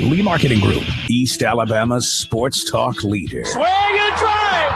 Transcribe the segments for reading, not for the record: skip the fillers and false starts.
Lee Marketing Group, East Alabama's sports talk leader. Swing and drive.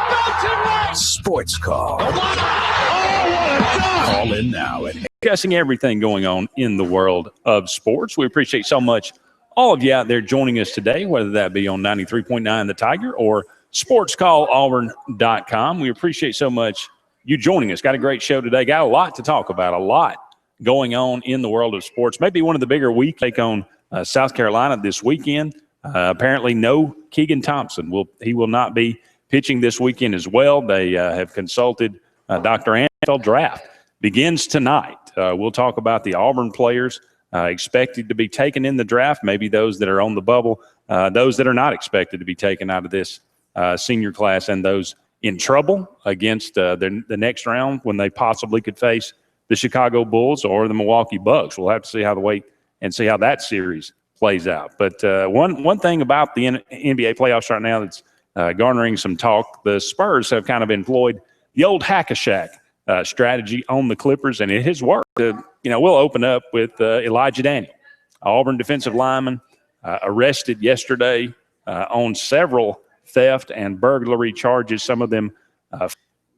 Right. Sportscall. Oh, call in now and discussing everything going on in the world of sports. We appreciate so much all of you out there joining us today, whether that be on 93.9 The Tiger or sportscallauburn.com. We appreciate so much you joining us. Got a great show today. Got a lot to talk about, a lot going on in the world of sports. Maybe one of the bigger weeks take on South Carolina this weekend. Apparently no Keegan Thompson. He will not be pitching this weekend as well. They have consulted Dr. NFL draft. Begins tonight. We'll talk about the Auburn players expected to be taken in the draft, maybe those that are on the bubble, those that are not expected to be taken out of this senior class, and those in trouble against the next round when they possibly could face the Chicago Bulls or the Milwaukee Bucks. We'll have to see how that series plays out. But one thing about the NBA playoffs right now that's garnering some talk, the Spurs have kind of employed the old hack-a-shack strategy on the Clippers, and it has worked. We'll open up with Elijah Daniel, Auburn defensive lineman, arrested yesterday on several theft and burglary charges, some of them.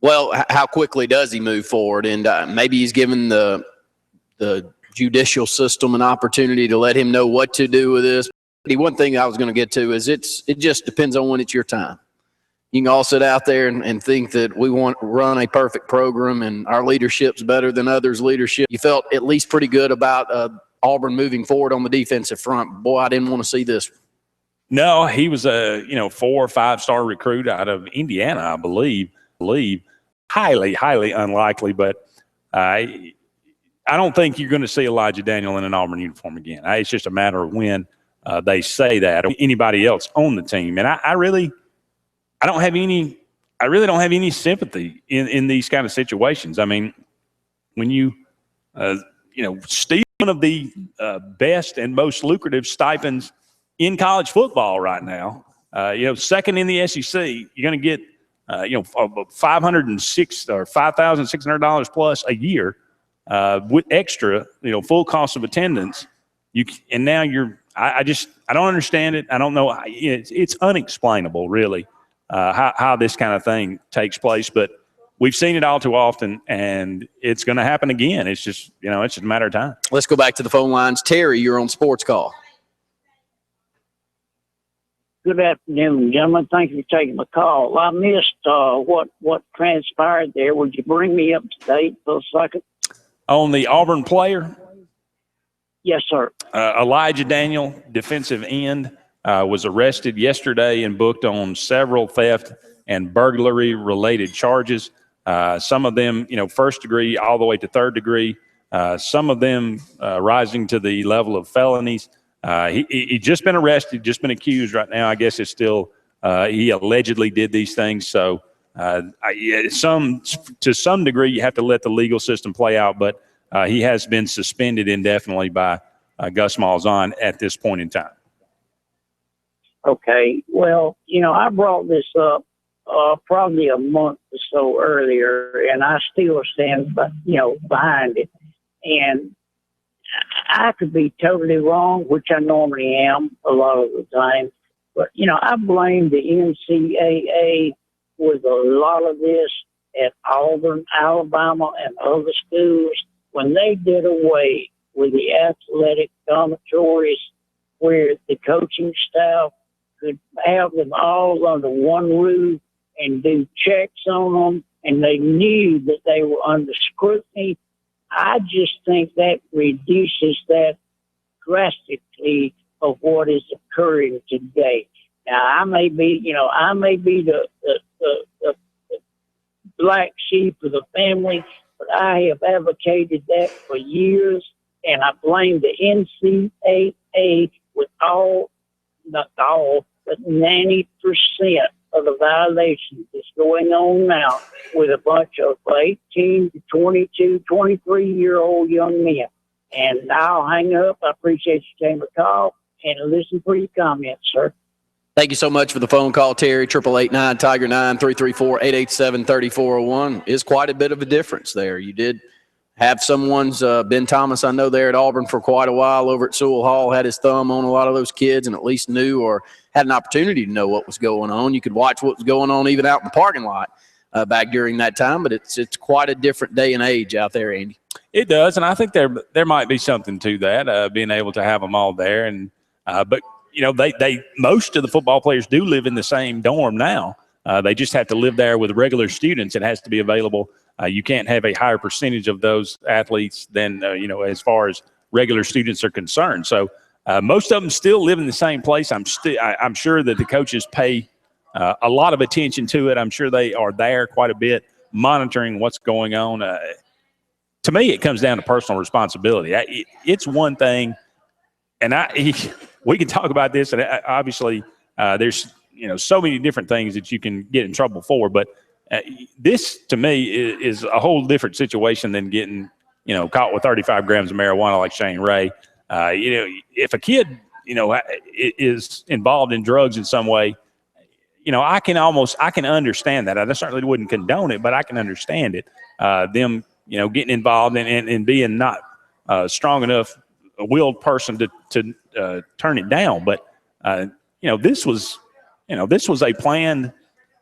Well, how quickly does he move forward? And maybe he's given the judicial system an opportunity to let him know what to do with this. One thing I was going to get to is it just depends on when it's your time. You can all sit out there and think that we want to run a perfect program and our leadership's better than others' leadership. You felt at least pretty good about Auburn moving forward on the defensive front. Boy, I didn't want to see this. No, he was a 4 or 5 star recruit out of Indiana, I believe. Highly, highly unlikely, but I don't think you're going to see Elijah Daniel in an Auburn uniform again. It's just a matter of when they say that, or anybody else on the team. And I really don't have any sympathy in these kind of situations. I mean, when you steal one of the best and most lucrative stipends in college football right now, second in the SEC, you're going to get $506 or $5,600 plus a year with extra, full cost of attendance. I don't understand it. I don't know. It's unexplainable, really. How this kind of thing takes place, but we've seen it all too often, and it's going to happen again. It's just, it's just a matter of time. Let's go back to the phone lines. Terry, you're on Sports Call. Good afternoon, gentlemen. Thank you for taking my call. I missed what transpired there. Would you bring me up to date for a second? On the Auburn player? Yes, sir. Elijah Daniel, defensive end, was arrested yesterday and booked on several theft and burglary-related charges. Some of them, first degree all the way to third degree. Some of them rising to the level of felonies. He just been arrested, just been accused right now. I guess it's still he allegedly did these things. So to some degree, you have to let the legal system play out. But he has been suspended indefinitely by Gus Malzahn at this point in time. Okay. Well, I brought this up probably a month or so earlier, and I still stand, behind it. And I could be totally wrong, which I normally am a lot of the time. But, I blame the NCAA with a lot of this at Auburn, Alabama, and other schools when they did away with the athletic dormitories where the coaching staff could have them all under one roof and do checks on them, and they knew that they were under scrutiny. I just think that reduces that drastically of what is occurring today. Now, I may be the black sheep of the family, but I have advocated that for years, and I blame the NCAA with not all, but 90% of the violations that's going on now with a bunch of 18 to 22, 23-year-old young men. And I'll hang up. I appreciate you taking the call and listen for your comments, sir. Thank you so much for the phone call, Terry. 888-9-TIGER-9 334-887-3401 is quite a bit of a difference there. You did have someone's Ben Thomas, I know there at Auburn for quite a while over at Sewell Hall, had his thumb on a lot of those kids and at least knew or had an opportunity to know what was going on. You could watch what was going on even out in the parking lot back during that time, but it's quite a different day and age out there, Andy. It does, and I think there might be something to that, being able to have them all there. And but they most of the football players do live in the same dorm now. They just have to live there with regular students. It has to be available. You can't have a higher percentage of those athletes than as far as regular students are concerned. So most of them still live in the same place. I'm sure that the coaches pay a lot of attention to it. I'm sure they are there quite a bit, monitoring what's going on. To me, it comes down to personal responsibility. It's one thing, and we can talk about this, and obviously there's so many different things that you can get in trouble for, but this to me is a whole different situation than getting caught with 35 grams of marijuana like Shane Ray. If a kid is involved in drugs in some way, I can understand that. I certainly wouldn't condone it, but I can understand it. Them getting involved and being not strong enough a willed person to turn it down. But this was a planned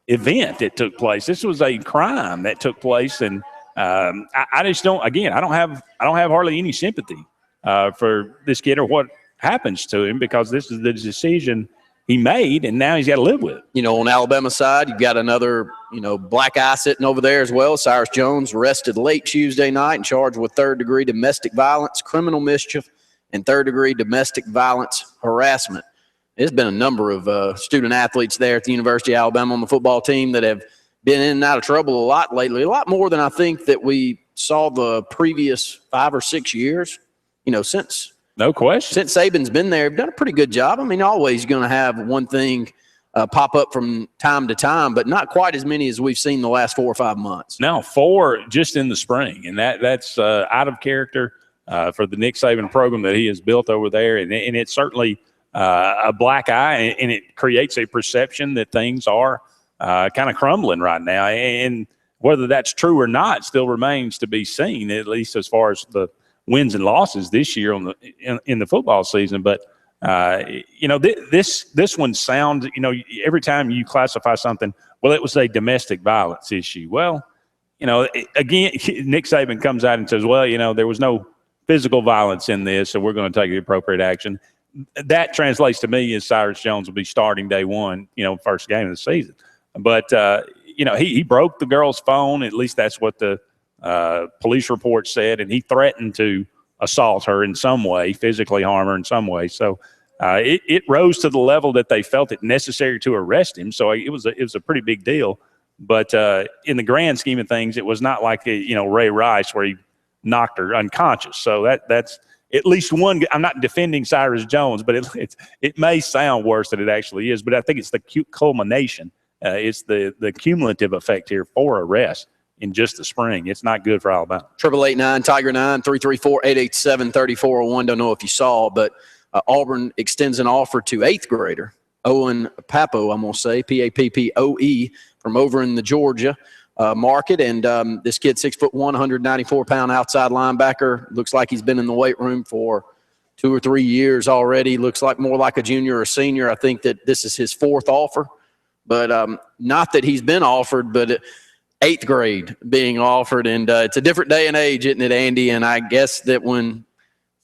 event that took place. This was a crime that took place, and I just don't. Again, I don't have hardly any sympathy for this kid or what happens to him, because this is the decision he made, and now he's got to live with it. On Alabama side, you've got another, black eye sitting over there as well. Cyrus Jones arrested late Tuesday night and charged with third-degree domestic violence, criminal mischief, and third-degree domestic violence harassment. There's been a number of student athletes there at the University of Alabama on the football team that have been in and out of trouble a lot lately, a lot more than I think that we saw the previous 5 or 6 years, since – no question. Since Saban's been there, done a pretty good job. I mean, always going to have one thing pop up from time to time, but not quite as many as we've seen the last 4 or 5 months. No, 4 just in the spring, and that's out of character for the Nick Saban program that he has built over there, and it's certainly a black eye, and it creates a perception that things are kind of crumbling right now, and whether that's true or not still remains to be seen, at least as far as the wins and losses this year in the football season. But this one sounds, every time you classify something, well, it was a domestic violence issue. Well, again, Nick Saban comes out and says, well, there was no physical violence in this, so we're going to take the appropriate action. That translates to me as Cyrus Jones will be starting day one, first game of the season. But he broke the girl's phone. At least that's what the police report said, and he threatened to assault her in some way, physically harm her in some way. So it rose to the level that they felt it necessary to arrest him. So it was a pretty big deal. But in the grand scheme of things, it was not like Ray Rice where he knocked her unconscious. So that's at least one. I'm not defending Cyrus Jones, but it may sound worse than it actually is. But I think it's the culmination. It's the cumulative effect here for arrest in just the spring. It's not good for Alabama. 888-9 Tiger 9 334-887-3401. Don't know if you saw, but Auburn extends an offer to 8th grader Owen Papo. I'm gonna say Pappoe from over in the Georgia market, and this kid 6'1", 194-pound outside linebacker. Looks like he's been in the weight room for 2 or 3 years already. Looks like more like a junior or senior. I think that this is his 4th offer, but not that he's been offered, but 8th grade being offered, and it's a different day and age, isn't it, Andy? And I guess that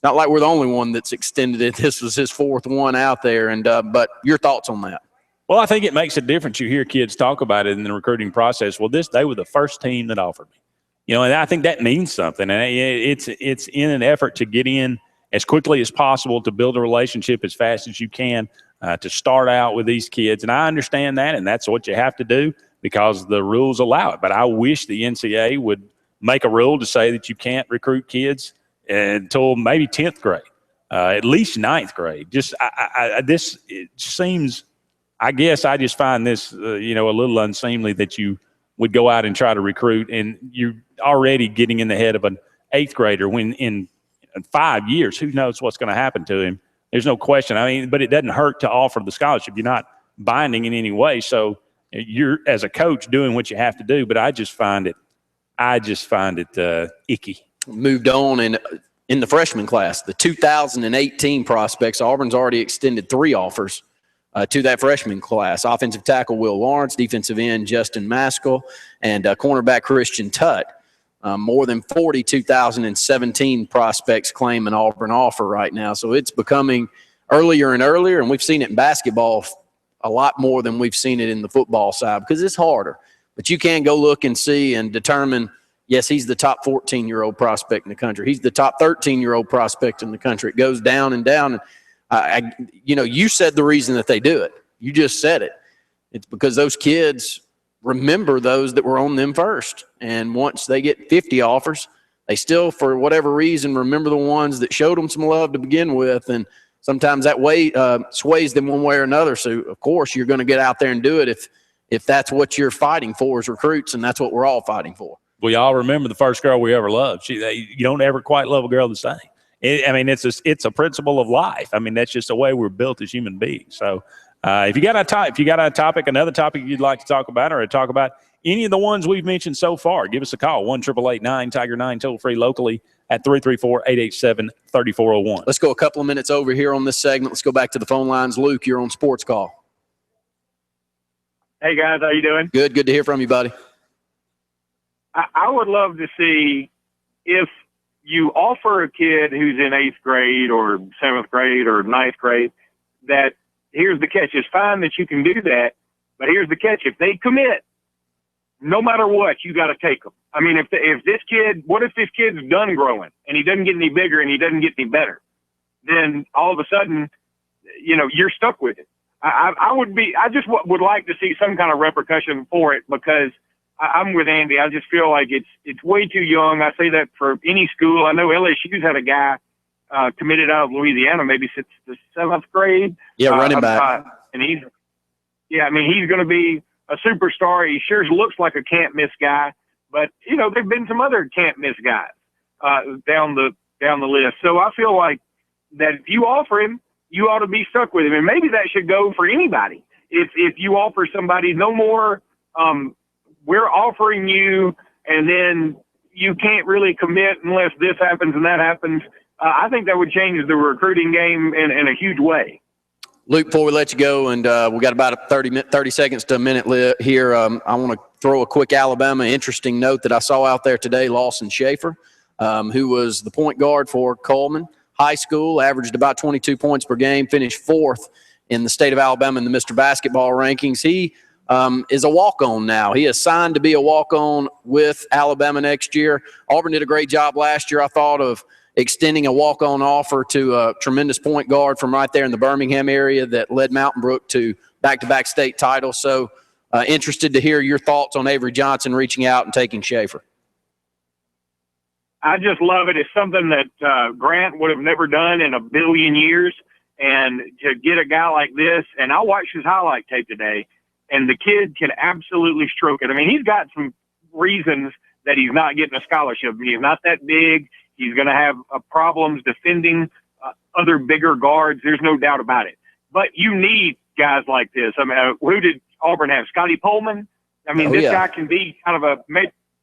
not like we're the only one that's extended it. This was his 4th one out there, and but your thoughts on that? Well, I think it makes a difference. You hear kids talk about it in the recruiting process. Well, they were the first team that offered me, and I think that means something. And it's in an effort to get in as quickly as possible, to build a relationship as fast as you can, to start out with these kids. And I understand that, and that's what you have to do, because the rules allow it. But I wish the NCAA would make a rule to say that you can't recruit kids until maybe 10th grade, at least 9th grade. This seems, I guess I just find this, a little unseemly that you would go out and try to recruit, and you're already getting in the head of an 8th grader when in 5 years, who knows what's going to happen to him. There's no question. I mean, but it doesn't hurt to offer the scholarship. You're not binding in any way. So you're, as a coach, doing what you have to do, but I just find it icky. moved on and in the freshman class, the 2018 prospects, Auburn's already extended 3 offers to that freshman class. Offensive tackle Will Lawrence, defensive end Justin Maskell, and cornerback Christian Tutt. More than 40 2017 prospects claim an Auburn offer right now. So it's becoming earlier and earlier, and we've seen it in basketball a lot more than we've seen it in the football side because it's harder. But you can go look and see and determine, yes, he's the top 14-year-old prospect in the country. He's the top 13-year-old prospect in the country. It goes down and down. And you said the reason that they do it. You just said it. It's because those kids remember those that were on them first. And once they get 50 offers, they still, for whatever reason, remember the ones that showed them some love to begin with. And sometimes that way sways them one way or another. So, of course, you're going to get out there and do it if that's what you're fighting for as recruits, and that's what we're all fighting for. We all remember the first girl we ever loved. You don't ever quite love a girl the same. It's a principle of life. I mean, that's just the way we're built as human beings. So if you got a topic, another topic you'd like to talk about, or to talk about any of the ones we've mentioned so far, give us a call, 1-888-9-TIGER-9, toll free locally at 334-887-3401. Let's go a couple of minutes over here on this segment. Let's go back to the phone lines. Luke, you're on Sports Call. Hey, guys, how you doing? Good to hear from you, buddy. I would love to see if you offer a kid who's in 8th grade or 7th grade or 9th grade that here's the catch. It's fine that you can do that, but here's the catch. If they commit, no matter what, you got to take them. I mean, what if this kid's done growing and he doesn't get any bigger and he doesn't get any better? Then all of a sudden, you're stuck with it. I just would like to see some kind of repercussion for it because I'm with Andy. I just feel like it's way too young. I say that for any school. I know LSU's had a guy committed out of Louisiana maybe since the 7th grade. Yeah, running back. And he's going to be a superstar. He sure looks like a can't miss guy. But there've been some other can't miss guys down the list. So I feel like that if you offer him, you ought to be stuck with him. And maybe that should go for anybody. If you offer somebody no more, we're offering you, and then you can't really commit unless this happens and that happens. I think that would change the recruiting game in a huge way. Luke, before we let you go, and we got about 30 seconds to a minute here, I want to throw a quick Alabama interesting note that I saw out there today. Lawson Schaefer, who was the point guard for Coleman High School, averaged about 22 points per game, finished 4th in the state of Alabama in the Mr. Basketball rankings. He is a walk-on now. He is signed to be a walk-on with Alabama next year. Auburn did a great job last year, I thought, of extending a walk-on offer to a tremendous point guard from right there in the Birmingham area that led Mountain Brook to back-to-back state titles. So interested to hear your thoughts on Avery Johnson reaching out and taking Schaefer. I just love it. It's something that Grant would have never done in a billion years. And to get a guy like this, and I watched his highlight tape today, and the kid can absolutely stroke it. I mean, he's got some reasons that he's not getting a scholarship. He's not that big. He's going to have problems defending other bigger guards. There's no doubt about it. But you need guys like this. I mean, who did Auburn have? Scotty Pullman? I mean, this guy can be kind of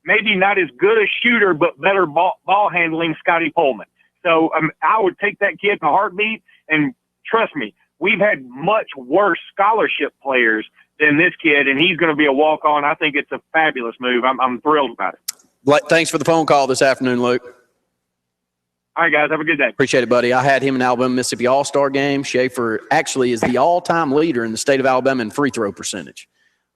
maybe not as good a shooter, but better ball handling Scotty Pullman. So I would take that kid in a heartbeat, and trust me, we've had much worse scholarship players than this kid, and he's going to be a walk-on. I think it's a fabulous move. I'm thrilled about it. Thanks for the phone call this afternoon, Luke. All right, guys, have a good day. Appreciate it, buddy. I had him in Alabama, Mississippi All-Star game. Schaefer actually is the all-time leader in the state of Alabama in free throw percentage.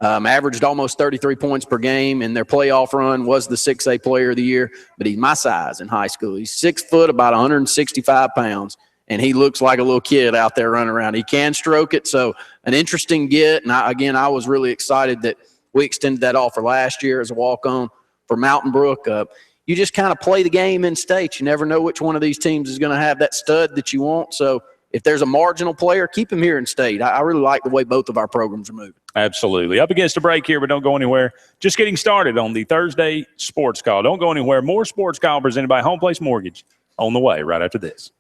Averaged almost 33 points per game in their playoff run, was the 6A player of the year, but he's my size in high school. He's 6 foot, about 165 pounds, and he looks like a little kid out there running around. He can stroke it, so an interesting get. And I was really excited that we extended that offer last year as a walk-on for Mountain Brook. You just kind of play the game in state. You never know which one of these teams is going to have that stud that you want. So if there's a marginal player, keep him here in state. I really like the way both of our programs are moving. Absolutely. Up against a break here, but don't go anywhere. Just getting started on the Thursday Sports Call. Don't go anywhere. More Sports Call presented by Home Place Mortgage on the way right after this.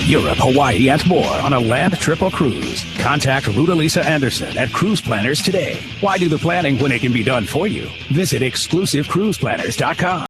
Europe, Hawaii, and more on a land trip or cruise. Contact Ruta Lisa Anderson at Cruise Planners today. Why do the planning when it can be done for you? Visit exclusivecruiseplanners.com.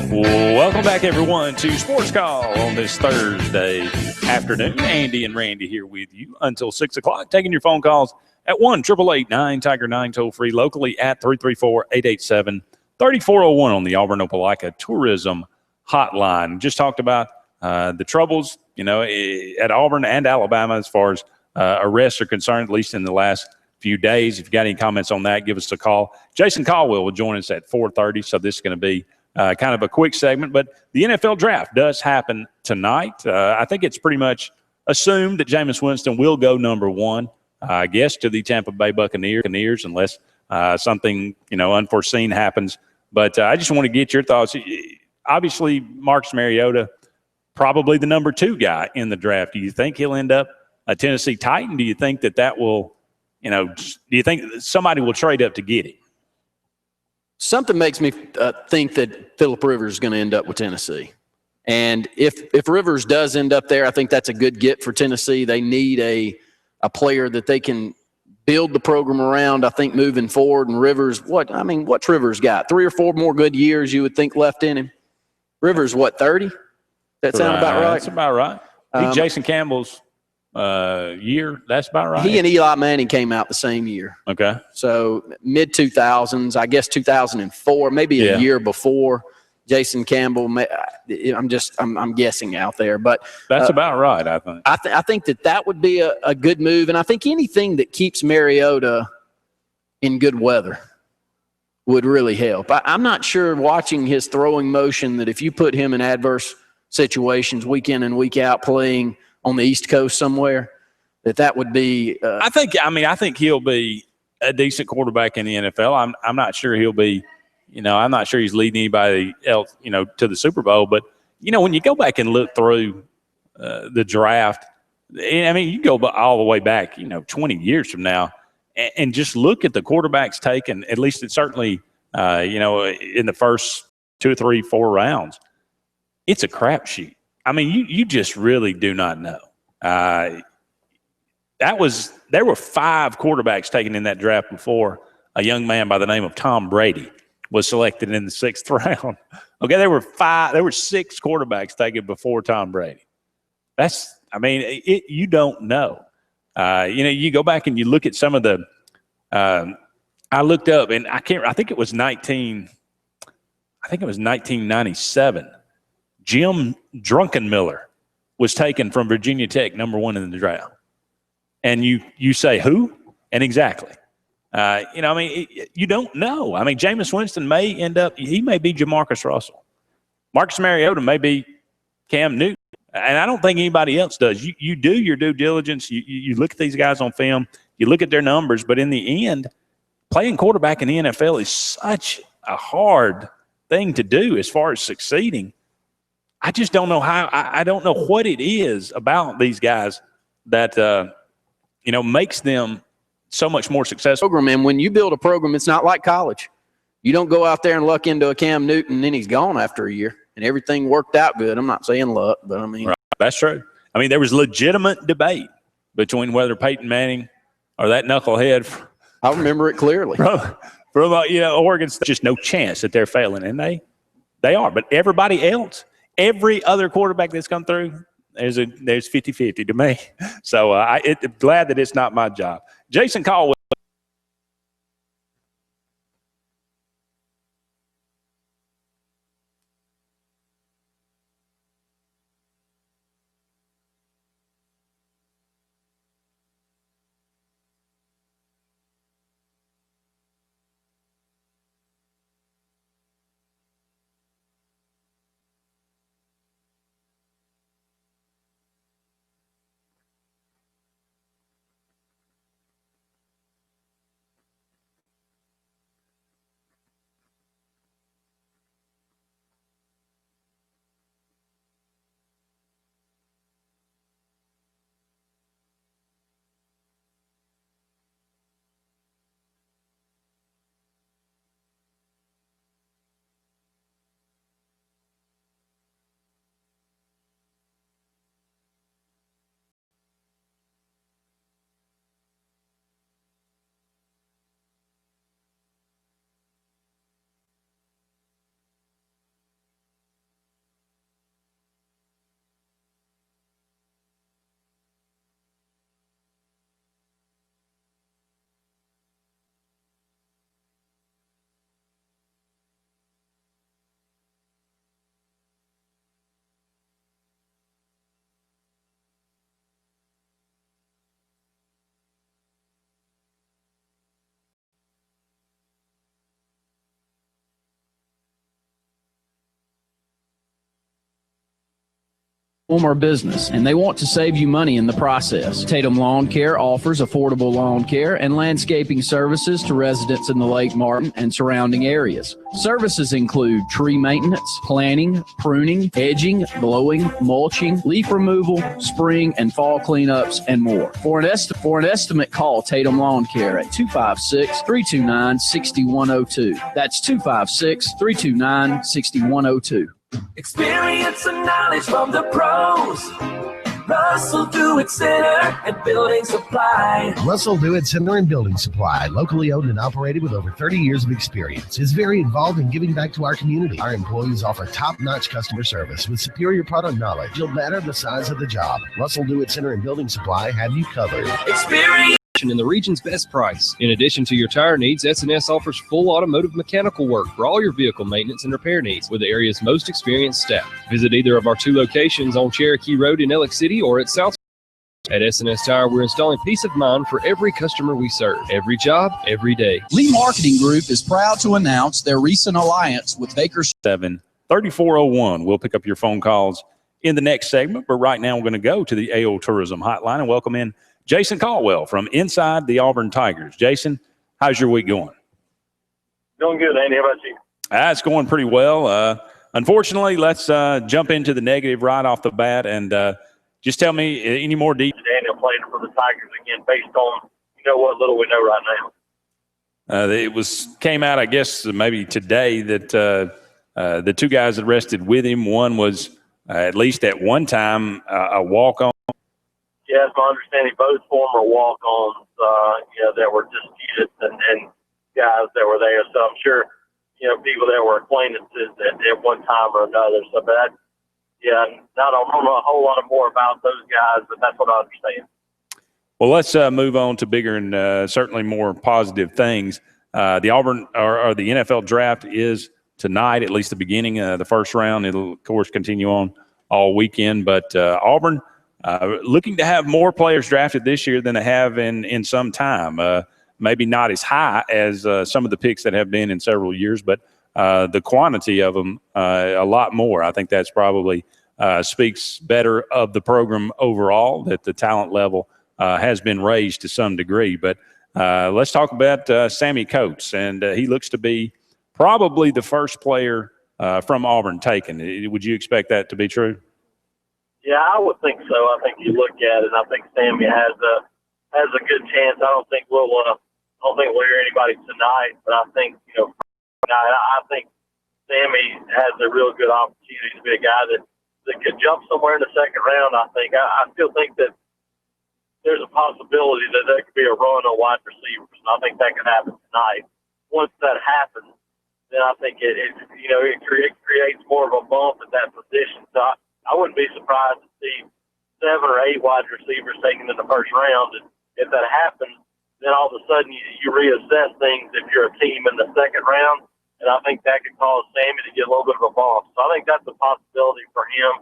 Welcome back, everyone, to Sports Call on this Thursday afternoon. Andy and Randy here with you until 6 o'clock, taking your phone calls at 1-888-9-TIGER-9, toll-free locally at 334-887-3401 on the Auburn Opelika Tourism Hotline. Just talked about the troubles, at Auburn and Alabama as far as arrests are concerned, at least in the last few days. If you got any comments on that, give us a call. Jason Caldwell will join us at 4:30, so this is going to be kind of a quick segment, but the NFL draft does happen tonight. I think it's pretty much assumed that Jameis Winston will go number one, I guess, to the Tampa Bay Buccaneers, unless something, unforeseen happens. But I just want to get your thoughts. Obviously, Marcus Mariota, probably the number 2 guy in the draft. Do you think he'll end up a Tennessee Titan? Do you think that will, do you think somebody will trade up to get him? Something makes me think that Phillip Rivers is going to end up with Tennessee. And if Rivers does end up there, I think that's a good get for Tennessee. They need a player that they can build the program around, I think, moving forward. And Rivers, what's Rivers got? 3 or 4 more good years you would think left in him? Rivers, 30? That sound about right? That's about right. Jason Campbell's year, that's about right. He and Eli Manning came out the same year. Okay. So mid-2000s, I guess 2004, maybe a year before. Jason Campbell, I'm guessing out there. But that's about right, I think. I think that would be a good move. And I think anything that keeps Mariota in good weather would really help. I'm not sure, watching his throwing motion, that if you put him in adverse situations week in and week out playing on the East Coast somewhere, that would be I think he'll be a decent quarterback in the NFL. I'm not sure he'll be, I'm not sure he's leading anybody else, to the Super Bowl. But, when you go back and look through the draft, you go all the way back, 20 years from now, and just look at the quarterbacks taken, at least it's certainly, in the first 2 or 3, 4 rounds. It's a crapshoot. You just really do not know. There were 5 quarterbacks taken in that draft before a young man by the name of Tom Brady was selected in the 6th round. Okay, there were 6 quarterbacks taken before Tom Brady. You don't know. You go back and you look at some of the. I looked up, and I think it was 1997. Jim Druckenmiller was taken from Virginia Tech, number 1 in the draft. And you say who? And exactly. You don't know. Jameis Winston may end up, he may be Jamarcus Russell. Marcus Mariota may be Cam Newton. And I don't think anybody else does. You do your due diligence. You look at these guys on film. You look at their numbers. But in the end, playing quarterback in the NFL is such a hard thing to do as far as succeeding. I just don't know how. I don't know what it is about these guys that makes them so much more successful. Program, and when you build a program, it's not like college. You don't go out there and luck into a Cam Newton and then he's gone after a year and everything worked out good. I'm not saying luck, but right. That's true. There was legitimate debate between whether Peyton Manning or that knucklehead. I remember it clearly. From Oregon, just no chance that they're failing, and they are. But everybody else. Every other quarterback that's come through, there's 50-50 to me. So I'm glad that it's not my job. Jason Caldwell. home or business, and they want to save you money in the process. Tatum Lawn Care offers affordable lawn care and landscaping services to residents in the Lake Martin and surrounding areas. Services include tree maintenance, planting, pruning, edging, blowing, mulching, leaf removal, spring and fall cleanups, and more. For an estimate, call Tatum Lawn Care at 256-329-6102. That's 256-329-6102. Experience and knowledge from the pros. Russell Dewitt Center and Building Supply. Russell Dewitt Center and Building Supply, locally owned and operated with over 30 years of experience, is very involved in giving back to our community. Our employees offer top-notch customer service with superior product knowledge. No matter the size of the job, Russell Dewitt Center and Building Supply have you covered. Experience in the region's best price. In addition to your tire needs, S&S offers full automotive mechanical work for all your vehicle maintenance and repair needs with the area's most experienced staff. Visit either of our 2 locations on Cherokee Road in Ellick City or at South. At S&S Tire, we're installing peace of mind for every customer we serve. Every job, every day. Lee Marketing Group is proud to announce their recent alliance with Baker 7-3401. We'll pick up your phone calls in the next segment, but right now we're going to go to the AO Tourism Hotline and welcome in Jason Caldwell from inside the Auburn Tigers. Jason, how's your week going? Doing good, Andy. How about you? It's going pretty well. Unfortunately, let's jump into the negative right off the bat and just tell me any more details. Daniel playing for the Tigers again based on, what little we know right now. It came out, I guess, maybe today that the 2 guys that rested with him, one was at least at one time a walk-on. Yeah, it's my understanding both former walk-ons, that were disputed and guys that were there. So I'm sure, people that were acquaintances at one time or another. So, but I don't know a whole lot more about those guys, but that's what I understand. Well, let's move on to bigger and certainly more positive things. The Auburn or the NFL draft is tonight, at least the beginning, the first round. It'll, of course, continue on all weekend. But Auburn looking to have more players drafted this year than they have in some time. Maybe not as high as some of the picks that have been in several years, but the quantity of them a lot more. I think that's probably speaks better of the program overall, that the talent level has been raised to some degree. But let's talk about Sammy Coates, and he looks to be probably the first player from Auburn taken. Would you expect that to be true? Yeah, I would think so. I think you look at it, and I think Sammy has a good chance. I don't think we'll hear anybody tonight, but I think I think Sammy has a real good opportunity to be a guy that could jump somewhere in the second round. I think I still think that there's a possibility that there could be a run on wide receivers, and I think that could happen tonight. Once that happens, then I think it creates more of a bump at that position. So I wouldn't be surprised to see 7 or 8 wide receivers taken in the first round. And if that happens, then all of a sudden you reassess things if you're a team in the second round. And I think that could cause Sammy to get a little bit of a bump. So I think that's a possibility for him.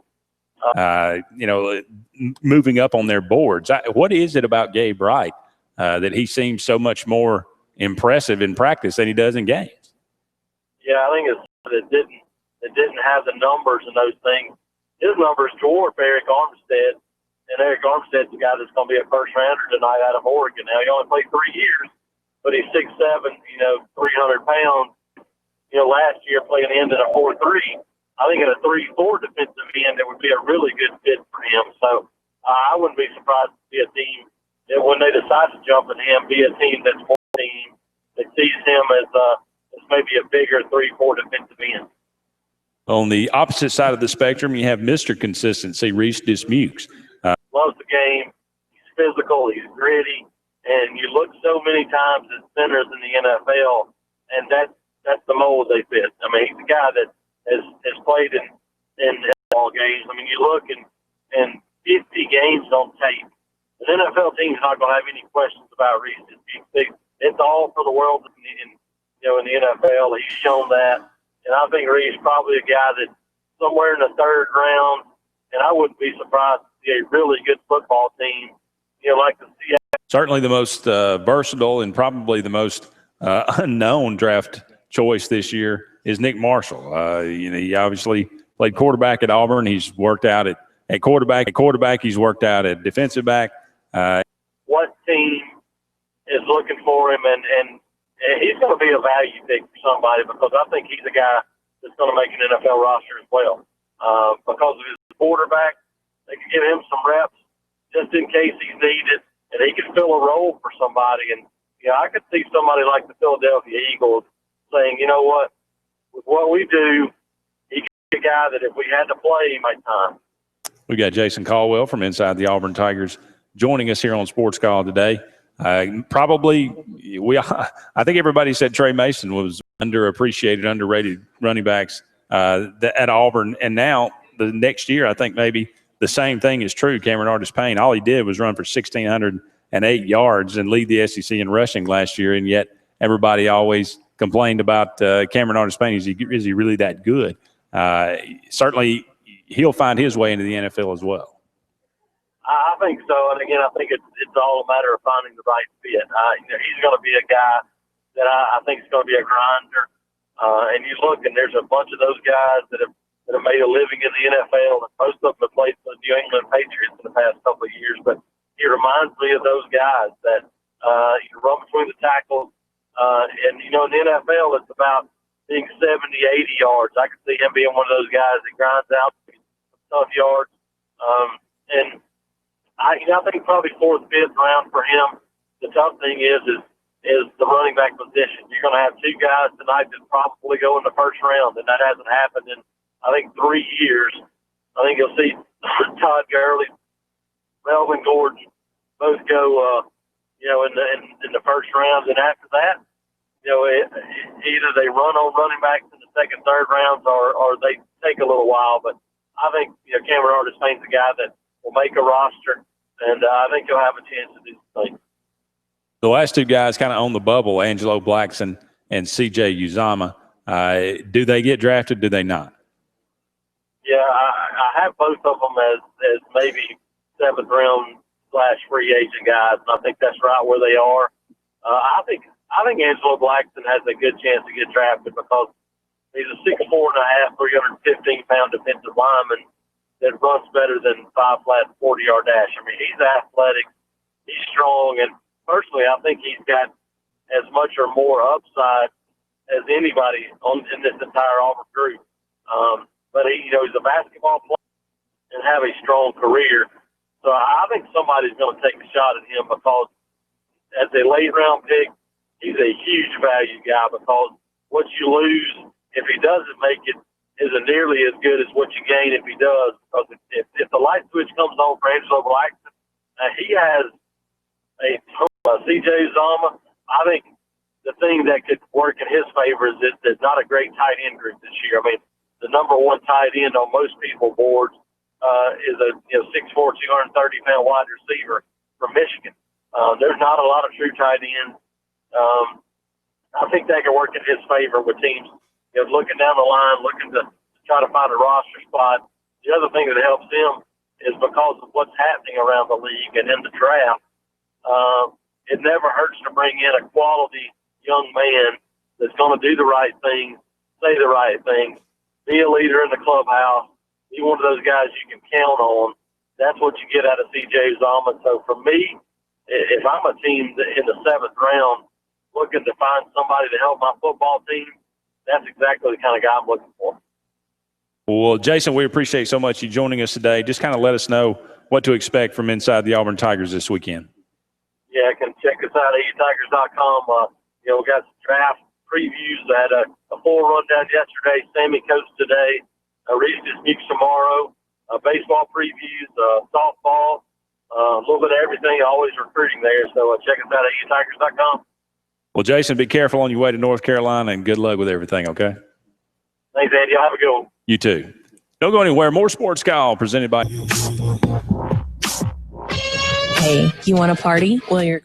Moving up on their boards. What is it about Gabe Wright that he seems so much more impressive in practice than he does in games? Yeah, I think it didn't have the numbers and those things. His numbers dwarf Eric Armstead, and Eric Armstead's the guy that's going to be a first-rounder tonight out of Oregon. Now, he only played 3 years, but he's 6'7", 300 pounds. Last year playing end at a 4-3. I think at a 3-4 defensive end, it would be a really good fit for him. So I wouldn't be surprised to see a team that when they decide to jump at him, be a team that's more team that sees him as maybe a bigger 3-4 defensive end. On the opposite side of the spectrum, you have Mr. Consistency, Reese Dismukes. Loves the game. He's physical. He's gritty. And you look so many times at centers in the NFL, and that's the mold they fit. I mean, he's a guy that has played in ball games. I mean, you look and 50 games on tape. An NFL team's not going to have any questions about Reese Dismukes. It's all for the world in the NFL. He's shown that. And I think Reed's probably a guy that somewhere in the third round, and I wouldn't be surprised to see a really good football team, like the Seattle. Certainly the most versatile and probably the most unknown draft choice this year is Nick Marshall. He obviously played quarterback at Auburn. He's worked out at at quarterback. At quarterback, he's worked out at defensive back. What team is looking for him, and he's going to be a value pick for somebody because I think he's a guy that's going to make an NFL roster as well. Because of his quarterback, they can give him some reps just in case he's needed, and he can fill a role for somebody. And I could see somebody like the Philadelphia Eagles saying, you know what, with what we do, he could be a guy that if we had to play, he might time. We got Jason Caldwell from inside the Auburn Tigers joining us here on Sports Call today. I think everybody said Trey Mason was underappreciated, underrated running backs at Auburn. And now the next year, I think maybe the same thing is true. Cameron Artis-Payne, all he did was run for 1,608 yards and lead the SEC in rushing last year. And yet everybody always complained about Cameron Artis-Payne. Is he really that good? Certainly he'll find his way into the NFL as well. I think so, and again, I think it's all a matter of finding the right fit. He's going to be a guy that I think is going to be a grinder. And you look, and there's a bunch of those guys that have made a living in the NFL, and most of them have played for the New England Patriots in the past couple of years. But he reminds me of those guys that you run between the tackles, and in the NFL, it's about being 70, 80 yards. I could see him being one of those guys that grinds out some tough yards, and I think probably 4th, 5th round for him. The tough thing is the running back position. You're going to have 2 guys tonight that probably go in the 1st round, and that hasn't happened in, I think, 3 years. I think you'll see Todd Gurley, Melvin Gordon both go, in the 1st round, and after that, either they run on running backs in the 2nd, 3rd rounds, or they take a little while. But I think Cameron Artis-Payne's a guy that will make a roster, and I think he'll have a chance to do things. The last 2 guys kind of on the bubble, Angelo Blackson and C.J. Uzomah. Do they get drafted? Do they not? Yeah, I have both of them as maybe 7th round / free agent guys, and I think that's right where they are. I think Angelo Blackson has a good chance to get drafted because he's a 6'4.5", 315-pound defensive lineman that runs better than 5 flat 40-yard dash. I mean, he's athletic, he's strong, and personally, I think he's got as much or more upside as anybody in this entire Auburn group. But he's a basketball player and have a strong career. So I think somebody's going to take a shot at him because as a late round pick, he's a huge value guy because what you lose if he doesn't make it isn't nearly as good as what you gain if he does. Because if the light switch comes on for Angelo Blackson, he has a C.J. Uzomah. I think the thing that could work in his favor is that there's not a great tight end group this year. I mean, the number 1 tight end on most people's boards is a 6'4", 230-pound wide receiver from Michigan. There's not a lot of true tight ends. I think that could work in his favor with teams looking down the line, looking to try to find a roster spot. The other thing that helps him is because of what's happening around the league and in the draft, it never hurts to bring in a quality young man that's going to do the right thing, say the right thing, be a leader in the clubhouse, be one of those guys you can count on. That's what you get out of C.J. Uzomah. So for me, if I'm a team in the 7th round looking to find somebody to help my football team, that's exactly the kind of guy I'm looking for. Well, Jason, we appreciate so much you joining us today. Just kind of let us know what to expect from inside the Auburn Tigers this weekend. Yeah, you can check us out at AUTigers.com. We got some draft previews. I had a full rundown yesterday. Sammy coached today. Reese speaks tomorrow. Baseball previews, softball, a little bit of everything. Always recruiting there. So check us out at AUTigers.com. Well, Jason, be careful on your way to North Carolina, and good luck with everything, okay? Thanks, Andy. Y'all have a good one. You too. Don't go anywhere. More Sports Call presented by... Hey, you want to party? Well, you're...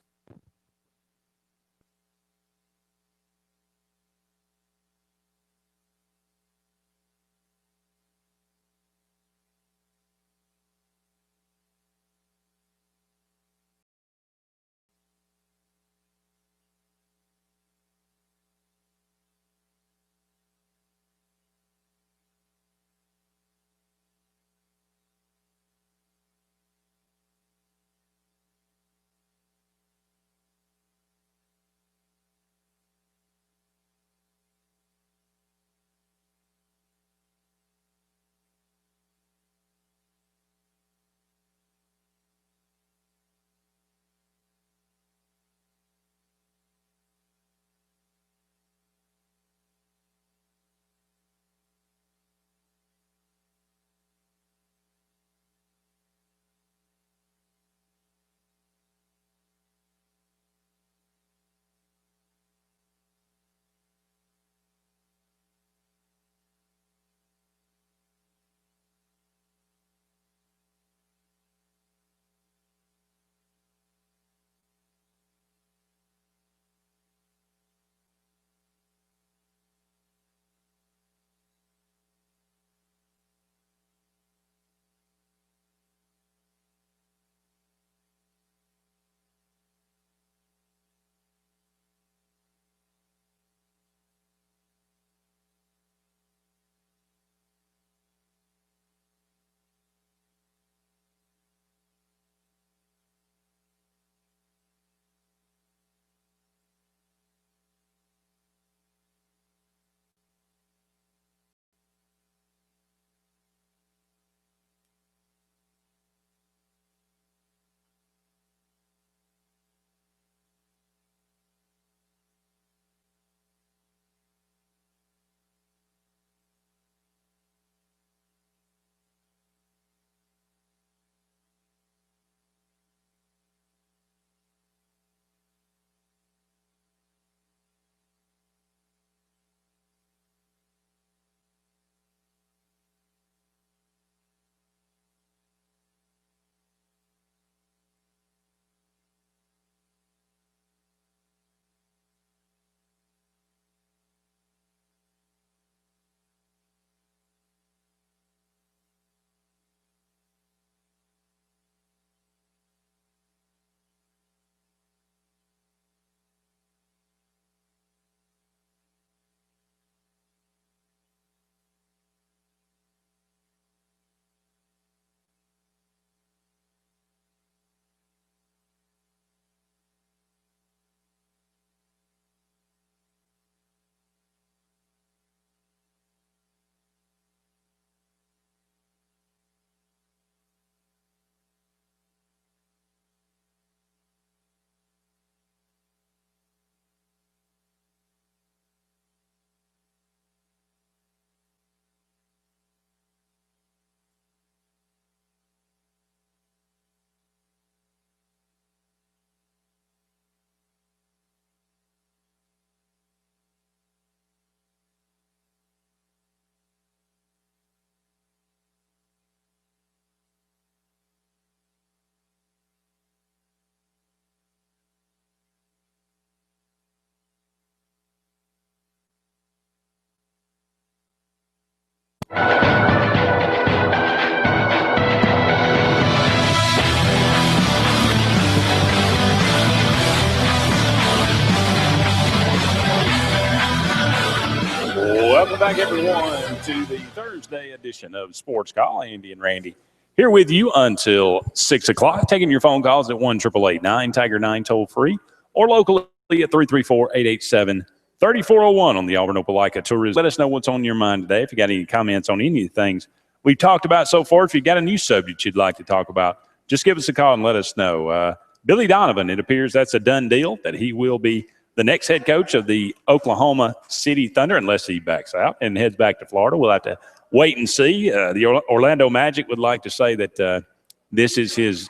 back, everyone, to the Thursday edition of Sports Call. Andy and Randy here with you until 6 o'clock, taking your phone calls at 1-888-9-TIGER-9 toll-free or locally at 334-887-3401 on the Auburn Opelika Tourism. Let us know what's on your mind today. If you got any comments on any of the things we've talked about so far, if you got a new subject you'd like to talk about, just give us a call and let us know. Billy Donovan, it appears that's a done deal, that he will be the next head coach of the Oklahoma City Thunder, unless he backs out and heads back to Florida. We'll have to wait and see. The Orlando Magic would like to say that this is his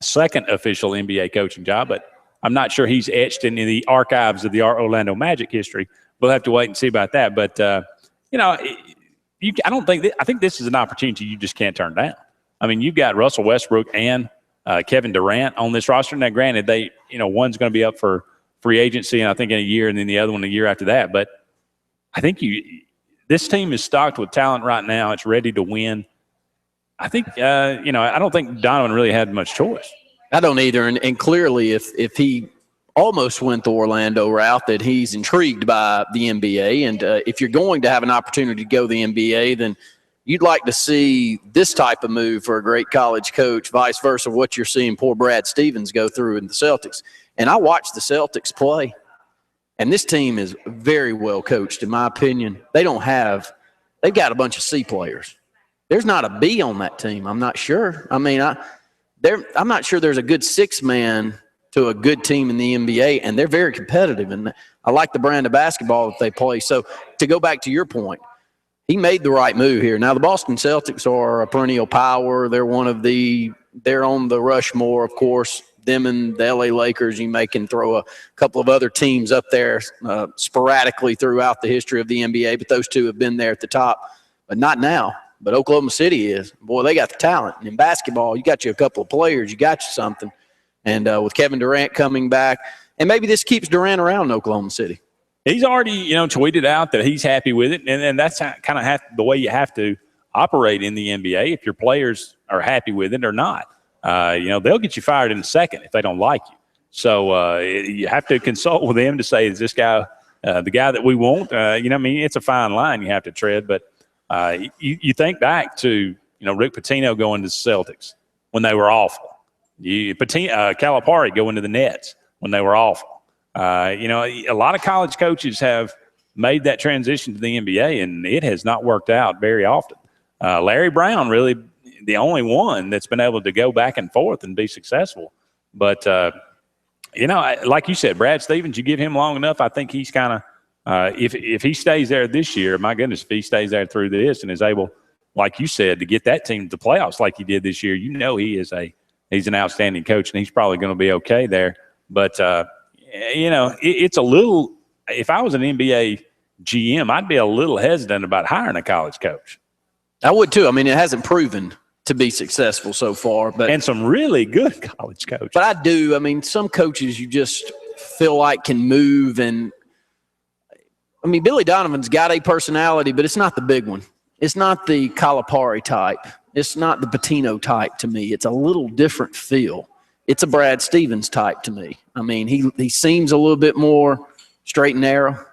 second official NBA coaching job, but I'm not sure he's etched into the archives of the Orlando Magic history. We'll have to wait and see about that. But, I think this is an opportunity you just can't turn down. I mean, you've got Russell Westbrook and Kevin Durant on this roster. Now, granted, one's going to be up for free agency, and I think in a year, and then the other one a year after that. But I think this team is stocked with talent right now. It's ready to win. I think, I don't think Donovan really had much choice. I don't either. And clearly, if he almost went the Orlando route, that he's intrigued by the NBA. And if you're going to have an opportunity to go the NBA, then you'd like to see this type of move for a great college coach, vice versa what you're seeing poor Brad Stevens go through in the Celtics. And I watched the Celtics play, and this team is very well coached, in my opinion. They've got a bunch of C players. There's not a B on that team, I'm not sure. I mean, I'm not sure there's a good six-man to a good team in the NBA, and they're very competitive. And I like the brand of basketball that they play. So to go back to your point, he made the right move here. Now, the Boston Celtics are a perennial power. They're they're on the Rushmore, of course. Them and the LA Lakers, you can throw a couple of other teams up there sporadically throughout the history of the NBA, but those two have been there at the top, but not now. But Oklahoma City is. Boy, they got the talent. And in basketball, you got you a couple of players, you got you something. And with Kevin Durant coming back, and maybe this keeps Durant around in Oklahoma City. He's already, tweeted out that he's happy with it, and that's kind of the way you have to operate in the NBA if your players are happy with it or not. They'll get you fired in a second if they don't like you. So you have to consult with them to say, is this guy the guy that we want? It's a fine line you have to tread. But you think back to, Rick Pitino going to the Celtics when they were awful. Calipari going to the Nets when they were awful. A lot of college coaches have made that transition to the NBA, and it has not worked out very often. Larry Brown really – the only one that's been able to go back and forth and be successful. But, like you said, Brad Stevens, you give him long enough, I think he's kind of if he stays there this year, my goodness, if he stays there through this and is able, like you said, to get that team to the playoffs like he did this year, he's an outstanding coach, and he's probably going to be okay there. But, it's a little – if I was an NBA GM, I'd be a little hesitant about hiring a college coach. I would too. I mean, it hasn't proven to be successful so far, and some really good college coaches. But I do. I mean, some coaches you just feel like can move, and I mean, Billy Donovan's got a personality, but it's not the big one. It's not the Calipari type. It's not the Pitino type to me. It's a little different feel. It's a Brad Stevens type to me. I mean, he seems a little bit more straight and narrow.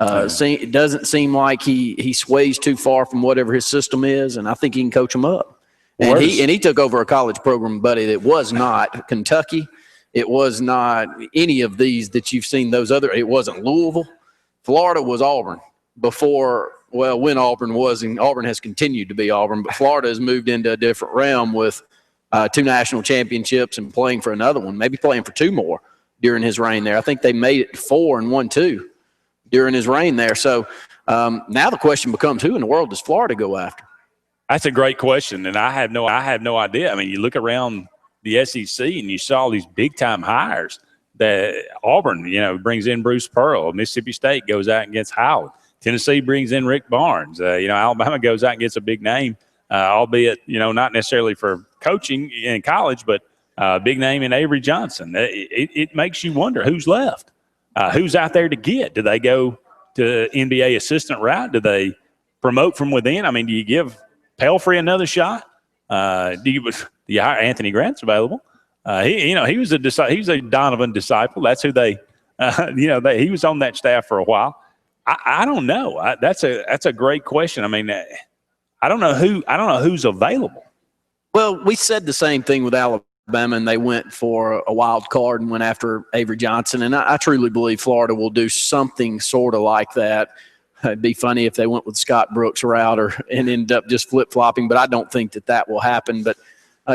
It doesn't seem like he sways too far from whatever his system is, and I think he can coach them up. And he took over a college program, buddy, that was not Kentucky. It was not any of these that you've seen those other. It wasn't Louisville. Florida was Auburn when Auburn was, and Auburn has continued to be Auburn, but Florida has moved into a different realm with 2 national championships and playing for another one, maybe playing for 2 more during his reign there. I think they made it 4 and won 2 during his reign there. So now the question becomes, who in the world does Florida go after? That's a great question, and I have no idea. I mean, you look around the SEC and you saw these big-time hires that Auburn, brings in Bruce Pearl. Mississippi State goes out and gets Howard. Tennessee brings in Rick Barnes. Alabama goes out and gets a big name, albeit, not necessarily for coaching in college, but big name in Avery Johnson. It makes you wonder who's left. Who's out there to get? Do they go to NBA assistant route? Do they promote from within? I mean, do you give Pelfrey another shot? Do you hire Anthony Grant's available? He was a Donovan disciple. That's who he was on that staff for a while. I don't know. That's a great question. I mean, I don't know who's available. Well, we said the same thing with Alabama, and they went for a wild card and went after Avery Johnson. And I truly believe Florida will do something sort of like that. It'd be funny if they went with Scott Brooks' route and end up just flip-flopping, but I don't think that will happen. But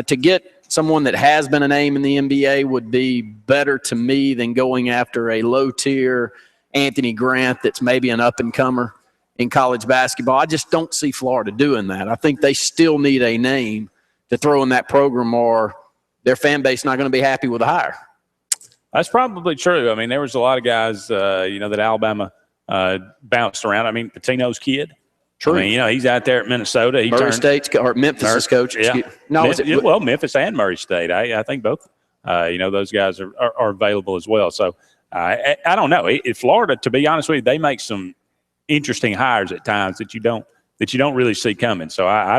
to get someone that has been a name in the NBA would be better to me than going after a low-tier Anthony Grant that's maybe an up-and-comer in college basketball. I just don't see Florida doing that. I think they still need a name to throw in that program, or their fan base not going to be happy with the hire. That's probably true. I mean, there was a lot of guys, that Alabama bounced around. I mean, Pitino's kid. True. I mean, he's out there at Minnesota. Memphis' coach. Yeah. No, Memphis and Murray State. I think both. Those guys are available as well. So I don't know. Florida, to be honest with you, they make some interesting hires at times that you don't really see coming. So I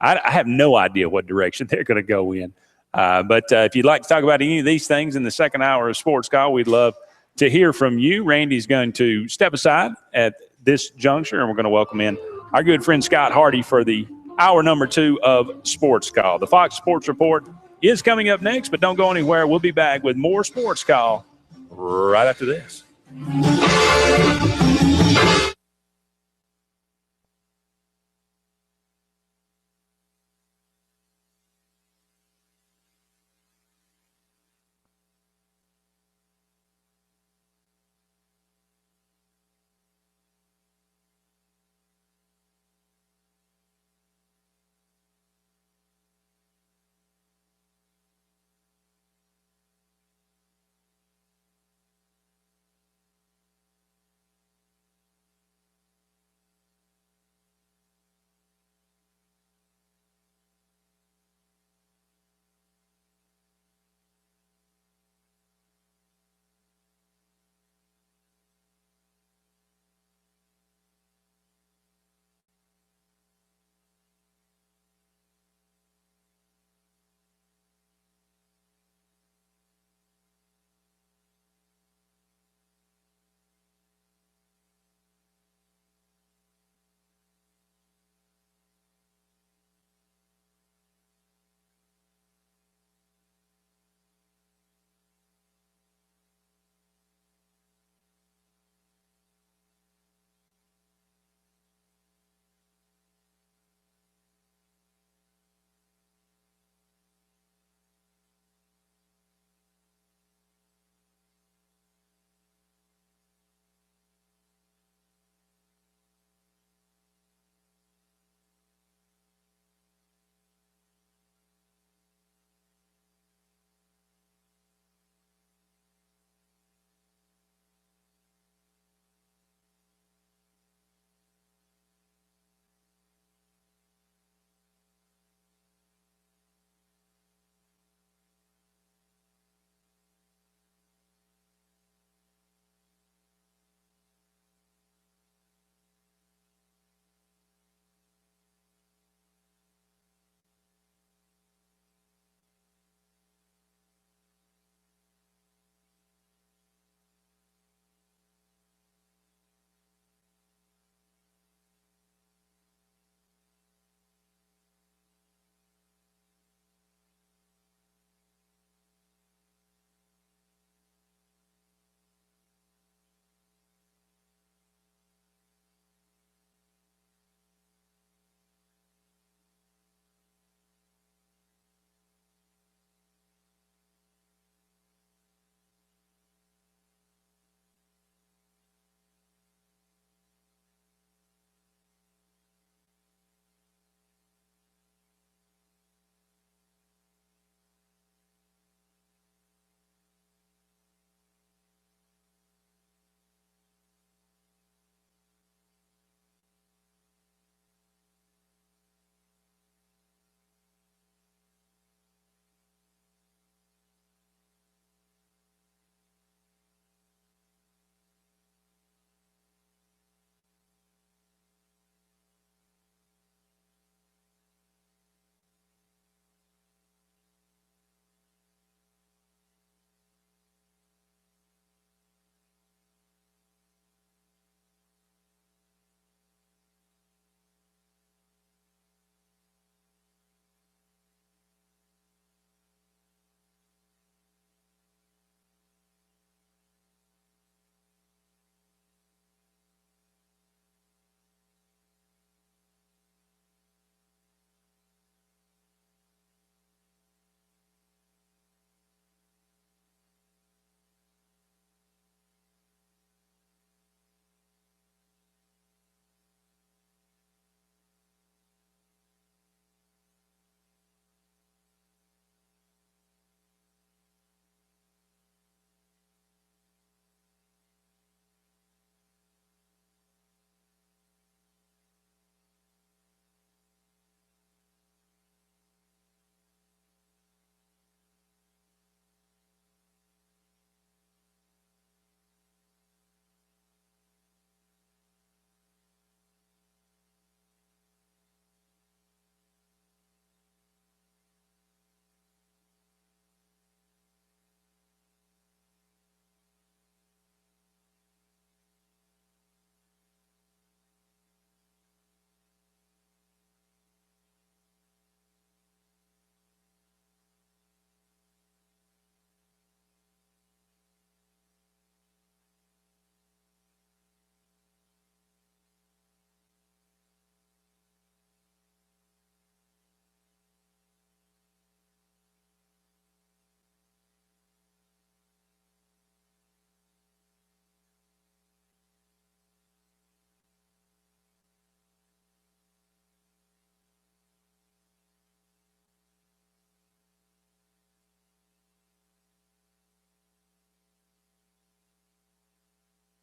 have no idea what direction they're going to go in. But if you'd like to talk about any of these things in the second hour of Sports Call, we'd love to hear from you. Randy's going to step aside at this juncture, and we're going to welcome in our good friend Scott Hardy for the hour number 2 of Sports Call. The Fox Sports Report is coming up next, but don't go anywhere. We'll be back with more Sports Call right after this.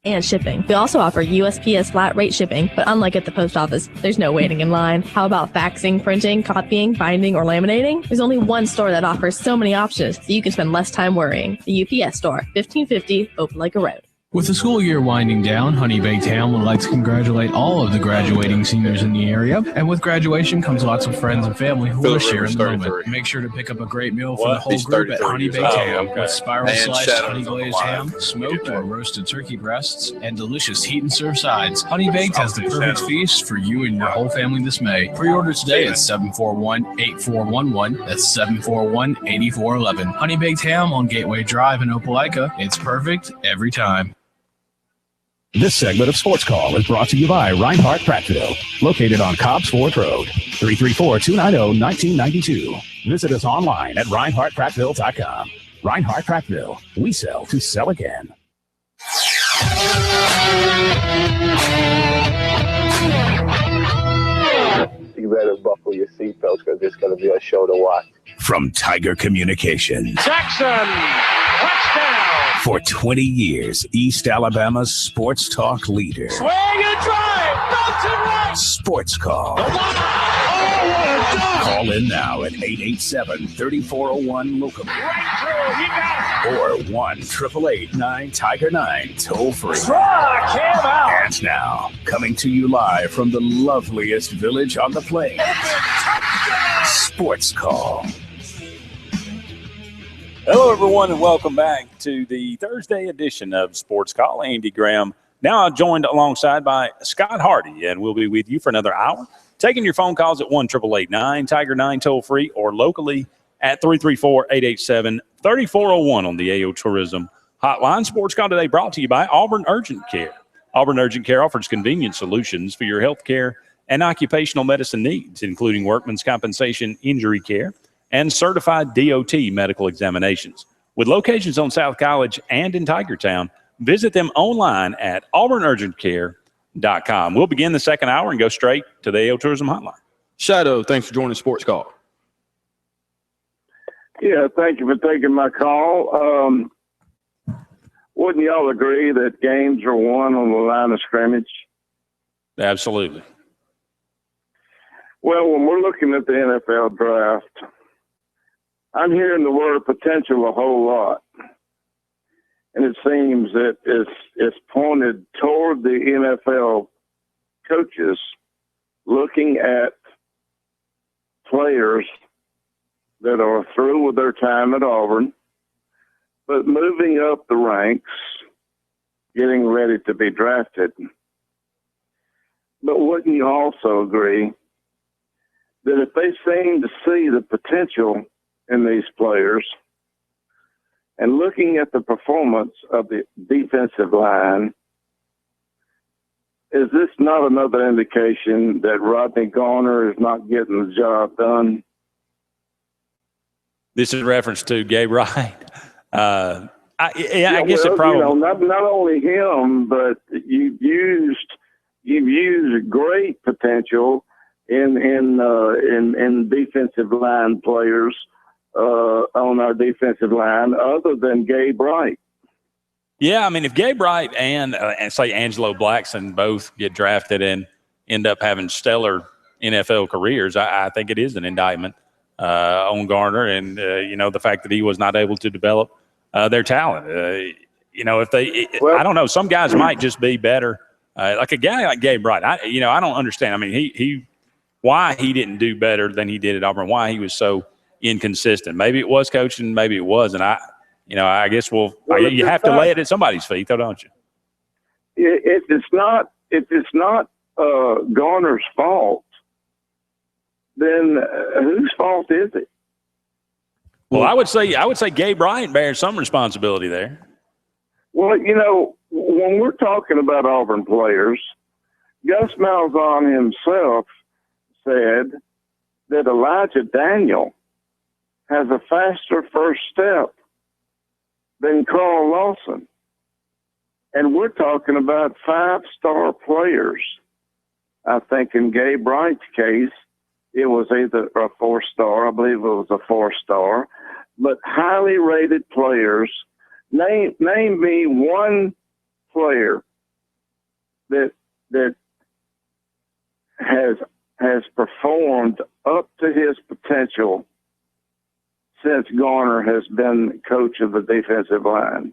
and shipping. We also offer USPS flat rate shipping, but unlike at the post office, there's no waiting in line. How about faxing, printing, copying, binding, or laminating? There's only one store that offers so many options, so you can spend less time worrying. The UPS Store, 1550 Opelika Road. With the school year winding down, Honey Baked Ham would like to congratulate all of the graduating seniors in the area. And with graduation comes lots of friends and family who will share in the moment. Make sure to pick up a great meal for the whole group at Honey Baked Ham with spiral sliced honey glazed ham, smoked or roasted turkey breasts, and delicious heat and serve sides. Honey Baked has the perfect feast for you and your whole family this May. Pre-order today at 741-8411. That's 741-8411. Honey Baked Ham on Gateway Drive in Opelika. It's perfect every time. This segment of Sports Call is brought to you by Reinhardt Prattville, located on Cobb's Ford Road, 334-290-1992. Visit us online at reinhardtprattville.com. Reinhardt Prattville, we sell to sell again. You better buckle your seatbelts because it's going to be a show to watch. From Tiger Communications. Jackson, touchdown. For 20 years, East Alabama's sports talk leader. Swing and drive, Belton right. Sports Call. Oh, what a dunk. Call in now at 887-3401-LOCAL. Right through, he got it. Or 1-888-9-TIGER-9, toll free. Struck him out. And now, coming to you live from the loveliest village on the plains. Sports Call. Hello, everyone, and welcome back to the Thursday edition of Sports Call. Andy Graham, now joined alongside by Scott Hardy, and we'll be with you for another hour, taking your phone calls at 1-888-9-TIGER-9 toll-free or locally at 334-887-3401 on the AO Tourism Hotline. Sports Call today brought to you by Auburn Urgent Care. Auburn Urgent Care offers convenient solutions for your health care and occupational medicine needs, including workman's compensation, injury care, and certified DOT medical examinations. With locations on South College and in Tigertown, visit them online at auburnurgentcare.com. We'll begin the second hour and go straight to the AO Tourism Hotline. Shadow, thanks for joining Sports Call. Yeah, thank you for taking my call. Wouldn't y'all agree that games are won on the line of scrimmage? Absolutely. Well, when we're looking at the NFL draft, I'm hearing the word potential a whole lot. And it seems that it's pointed toward the NFL coaches looking at players that are through with their time at Auburn, but moving up the ranks, getting ready to be drafted. But wouldn't you also agree that if they seem to see the potential in these players and looking at the performance of the defensive line, is this not another indication that Rodney Garner is not getting the job done? This is reference to Gabe Wright. I guess it probably. Not only him, but you've used great potential in defensive line players on our defensive line, other than Gabe Wright. Yeah, I mean, if Gabe Wright and say Angelo Blackson both get drafted and end up having stellar NFL careers, I think it is an indictment on Garner and the fact that he was not able to develop their talent. If they, I don't know, some guys might just be better. Like a guy like Gabe Wright, I don't understand. I mean, why he didn't do better than he did at Auburn, why he was so inconsistent. Maybe it was coaching, maybe it wasn't. I guess you have to lay it at somebody's feet, though, don't you? If it's not Garner's fault, then whose fault is it? Well, I would say Gabe Bryant bears some responsibility there. Well, when we're talking about Auburn players, Gus Malzahn himself said that Elijah Daniel has a faster first step than Carl Lawson. And we're talking about 5-star players. I think in Gabe Wright's case, it was either a 4-star, I believe it was a 4-star, but highly rated players. Name me one player that has performed up to his potential since Garner has been coach of the defensive line.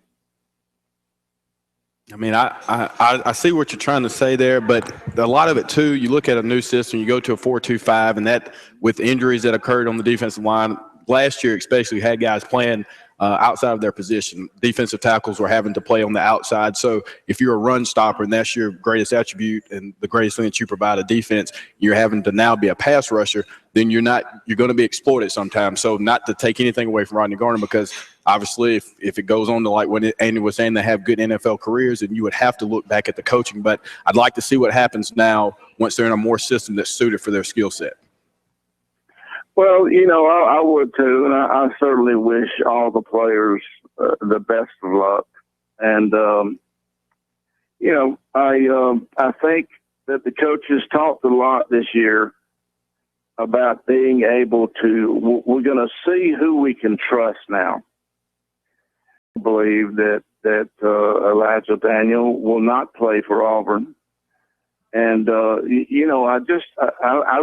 I mean, I see what you're trying to say there, but a lot of it too, you look at a new system, you go to a 4-2-5, and that with injuries that occurred on the defensive line last year, especially had guys playing outside of their position. Defensive tackles were having to play on the outside. So if you're a run stopper and that's your greatest attribute and the greatest thing that you provide a defense, you're having to now be a pass rusher, then you're going to be exploited sometimes. So not to take anything away from Rodney Garner, because obviously if it goes on to like what Andy was saying, they have good NFL careers, and you would have to look back at the coaching. But I'd like to see what happens now once they're in a more system that's suited for their skill set. Well, I would too, and I certainly wish all the players the best of luck. And I think that the coaches talked a lot this year about being able to. We're going to see who we can trust now. I believe that Elijah Daniel will not play for Auburn. And, I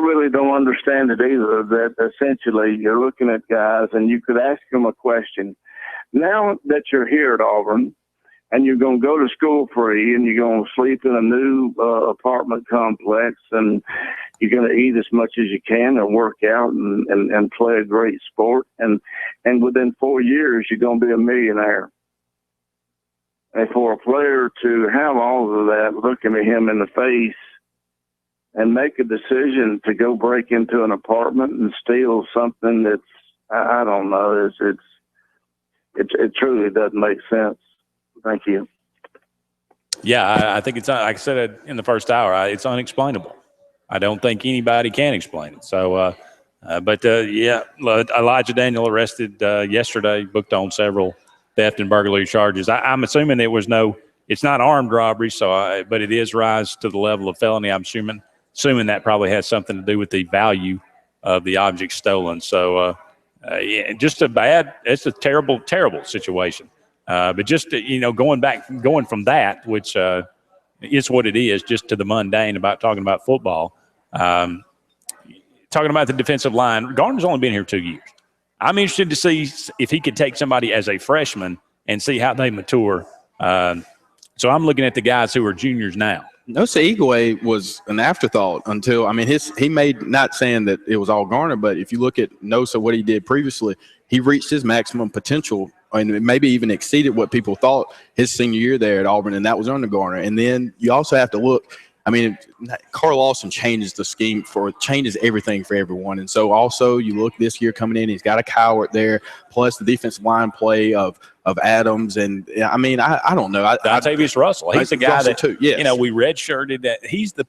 really don't understand it either, that essentially you're looking at guys and you could ask them a question. Now that you're here at Auburn and you're going to go to school free and you're going to sleep in a new apartment complex and you're going to eat as much as you can and work out and play a great sport. And within 4 years, you're going to be a millionaire. And for a player to have all of that looking at him in the face and make a decision to go break into an apartment and steal something that's, I don't know, it truly doesn't make sense. Thank you. Yeah, I think it's, like I said in the first hour, it's unexplainable. I don't think anybody can explain it. So, Elijah Daniel arrested yesterday, booked on several theft and burglary charges. I'm assuming it's not armed robbery, but it is rise to the level of felony. I'm assuming that probably has something to do with the value of the object stolen. So, it's a terrible, terrible situation. But just, going from that, which is what it is, just to the mundane about talking about football, talking about the defensive line, Garner's only been here 2 years. I'm interested to see if he could take somebody as a freshman and see how they mature. So I'm looking at the guys who are juniors now. Nosa Igwe was an afterthought until, he made, not saying that it was all Garner, but if you look at Nosa, what he did previously, he reached his maximum potential and maybe even exceeded what people thought his senior year there at Auburn, and that was under Garner. And then you also have to look, Carl Lawson changes the scheme changes everything for everyone. And so also you look this year coming in, he's got a Coward there, plus the defensive line play of Adams. And I don't know. Dontavius Russell. He's the guy that, too, yes. We redshirted that. He's the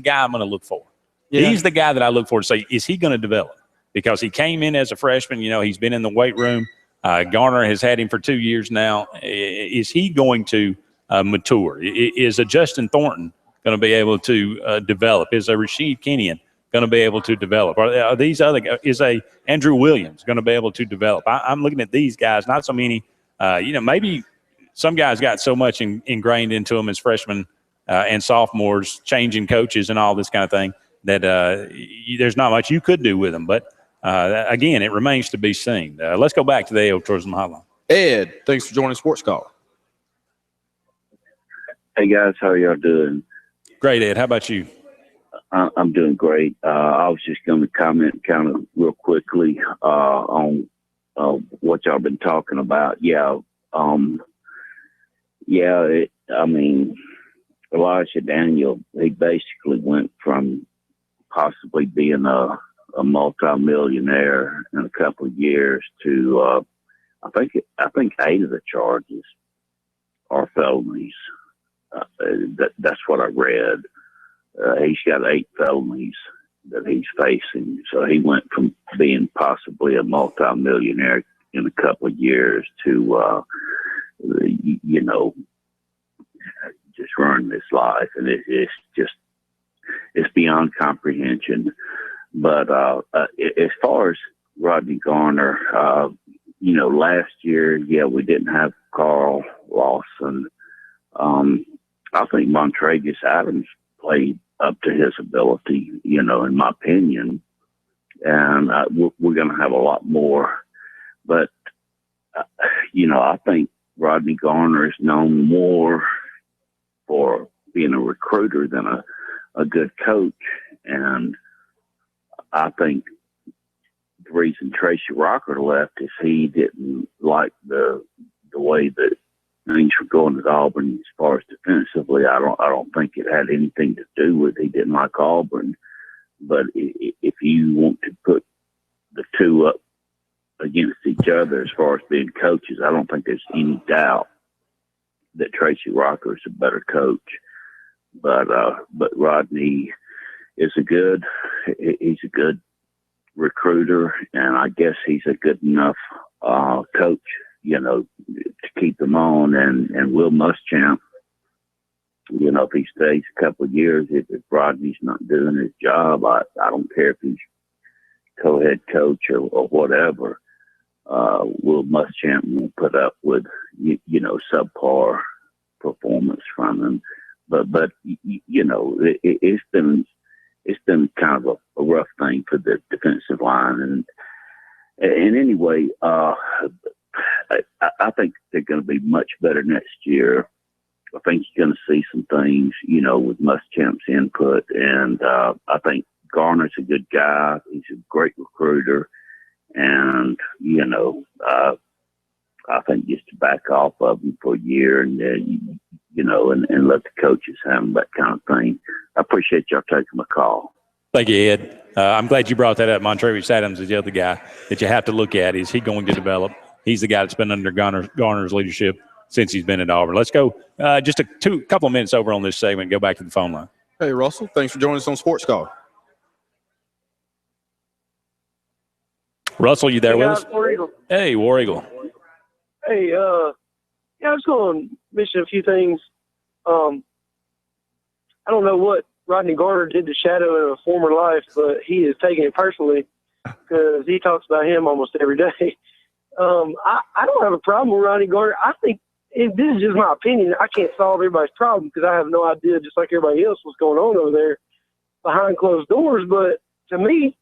guy I'm going to look for. Yeah. He's the guy that I look for to say, is he going to develop? Because he came in as a freshman, he's been in the weight room. Garner has had him for 2 years now. Is he going to mature? Is a Justin Thornton going to be able to develop? Is a Rashid Kenyon going to be able to develop? Are these is a Andrew Williams going to be able to develop? I'm looking at these guys, not so many. Maybe some guys got so much ingrained into them as freshmen and sophomores, changing coaches and all this kind of thing, that there's not much you could do with them. But again, it remains to be seen. Let's go back to the AO Tourism Hotline. Ed, thanks for joining Sports Call. Hey guys, how are y'all doing? Great, Ed. How about you? I'm doing great. I was just going to comment kind of real quickly on what y'all been talking about. Elijah Daniel, he basically went from possibly being a multi-millionaire in a couple of years to I think 8 of the charges are felonies. That's what I read. He's got 8 felonies that he's facing. So he went from being possibly a multi-millionaire in a couple of years to, just running this life. And it's beyond comprehension. But as far as Rodney Garner, last year, we didn't have Carl Lawson. think Montravius Adams played up to his ability, in my opinion. And we're going to have a lot more. But, I think Rodney Garner is known more for being a recruiter than a good coach. And I think the reason Tracy Rocker left is he didn't like the way that things were going at Auburn as far as defensively. I don't think it had anything to do with he didn't like Auburn. But if you want to put the two up against each other as far as being coaches, I don't think there's any doubt that Tracy Rocker is a better coach. But Rodney is he's a good recruiter, and I guess he's a good enough coach, to keep them on. And Will Muschamp, if he stays a couple of years, if Rodney's not doing his job, I don't care if he's co-head coach or whatever. Will Muschamp will put up with, subpar performance from him. But it's been kind of a rough thing for the defensive line. And anyway, I think they're going to be much better next year. I think you're going to see some things, with Muschamp's input. And I think Garner's a good guy. He's a great recruiter. And, I think just to back off of him for a year and, and let the coaches handle that kind of thing. I appreciate y'all taking my call. Thank you, Ed. I'm glad you brought that up. Montravius Adams is the other guy that you have to look at. Is he going to develop? He's the guy that's been under Garner's leadership since he's been at Auburn. Let's go just a couple of minutes over on this segment. Go back to the phone line. Hey, Russell. Thanks for joining us on Sportscall. Russell, you there Hey, with guys, us? War Eagle. Hey, War Eagle. Hey, I was going to mention a few things. I don't know what Rodney Garner did to Shadow in a former life, but he is taking it personally because he talks about him almost every day. I don't have a problem with Rodney Garner. I think this is just my opinion. I can't solve everybody's problem because I have no idea, just like everybody else, what's going on over there behind closed doors. But to me,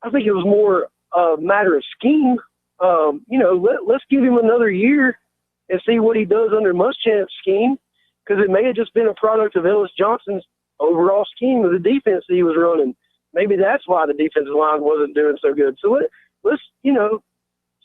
I think it was more a matter of scheme. Let's give him another year and see what he does under Muschamp's scheme, because it may have just been a product of Ellis Johnson's overall scheme of the defense that he was running. Maybe that's why the defensive line wasn't doing so good. So let's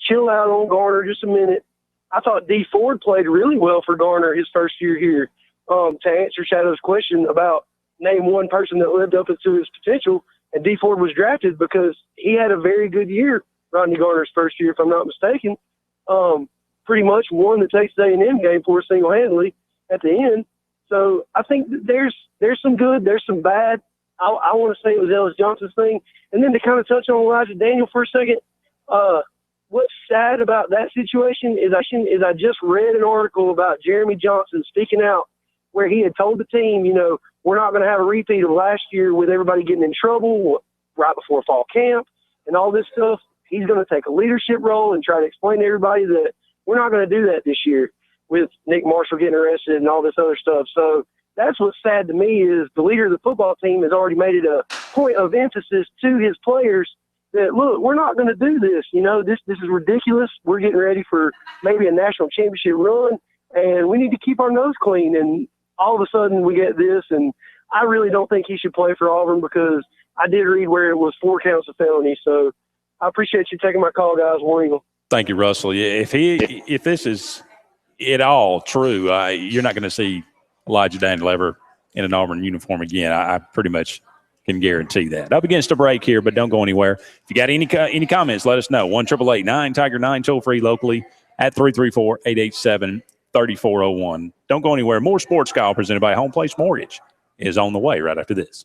chill out on Garner just a minute. I thought D Ford played really well for Garner his first year here. To answer Shadow's question about name one person that lived up to his potential, and D Ford was drafted because he had a very good year, Rodney Garner's first year, if I'm not mistaken. Pretty much won the Texas A&M game for us single-handedly at the end. So I think that there's some good, there's some bad. I want to say it was Ellis Johnson's thing. And then to kind of touch on Elijah Daniel for a second, what's sad about that situation is I just read an article about Jeremy Johnson speaking out where he had told the team, we're not going to have a repeat of last year with everybody getting in trouble right before fall camp and all this stuff. He's going to take a leadership role and try to explain to everybody that we're not going to do that this year with Nick Marshall getting arrested and all this other stuff. So that's what's sad to me is the leader of the football team has already made it a point of emphasis to his players that, look, we're not going to do this. This is ridiculous. We're getting ready for maybe a national championship run, and we need to keep our nose clean. And all of a sudden we get this, and I really don't think he should play for Auburn because I did read where it was 4 counts of felony. So I appreciate you taking my call, guys. War Eagle. Thank you, Russell. Yeah, if this is at all true, you're not going to see Elijah Daniel ever in an Auburn uniform again. I pretty much can guarantee that. Up against a break here, but don't go anywhere. If you got any comments, let us know. 1-888-9-TIGER-9, toll free locally at 334-887-3401. Don't go anywhere. More Sports Call presented by Home Place Mortgage is on the way right after this.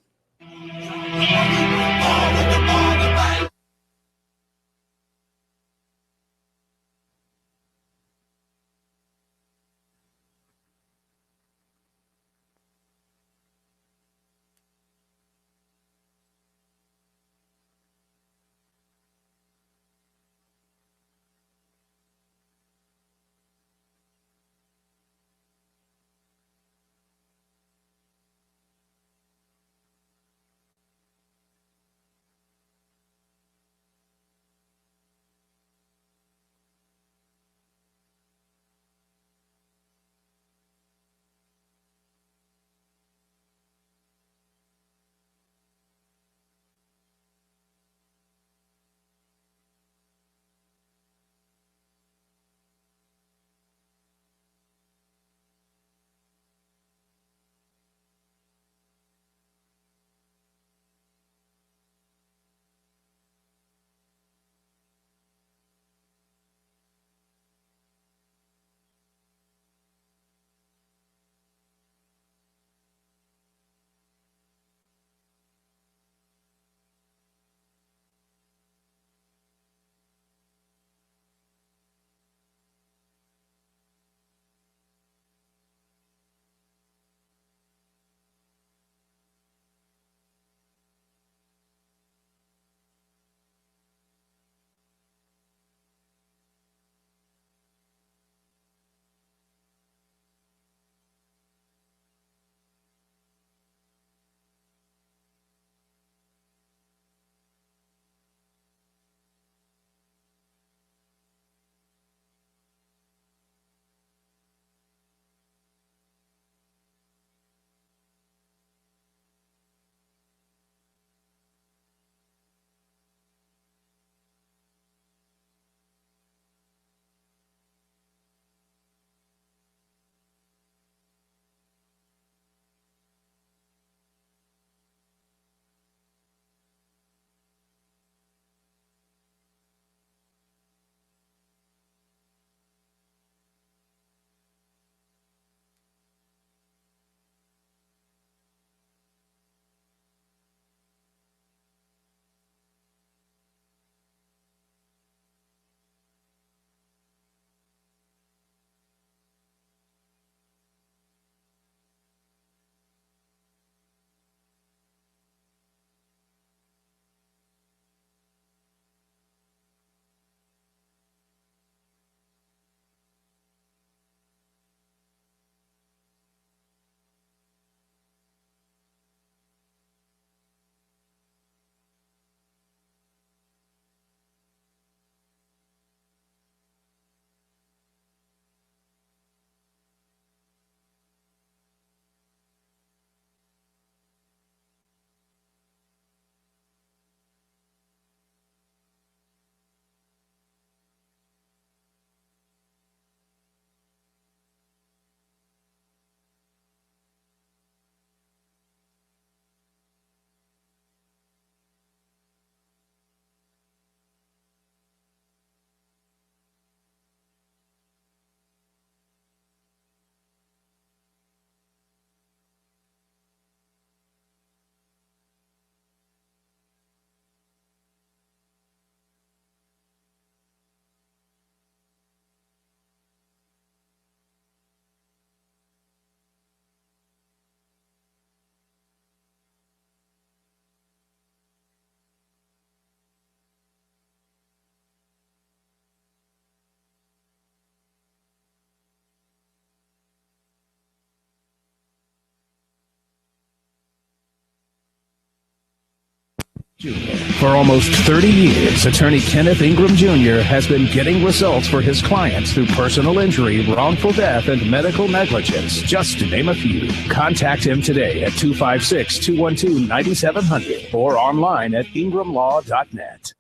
For almost 30 years, attorney Kenneth Ingram Jr. has been getting results for his clients through personal injury, wrongful death, and medical negligence, just to name a few. Contact him today at 256-212-9700 or online at ingramlaw.net.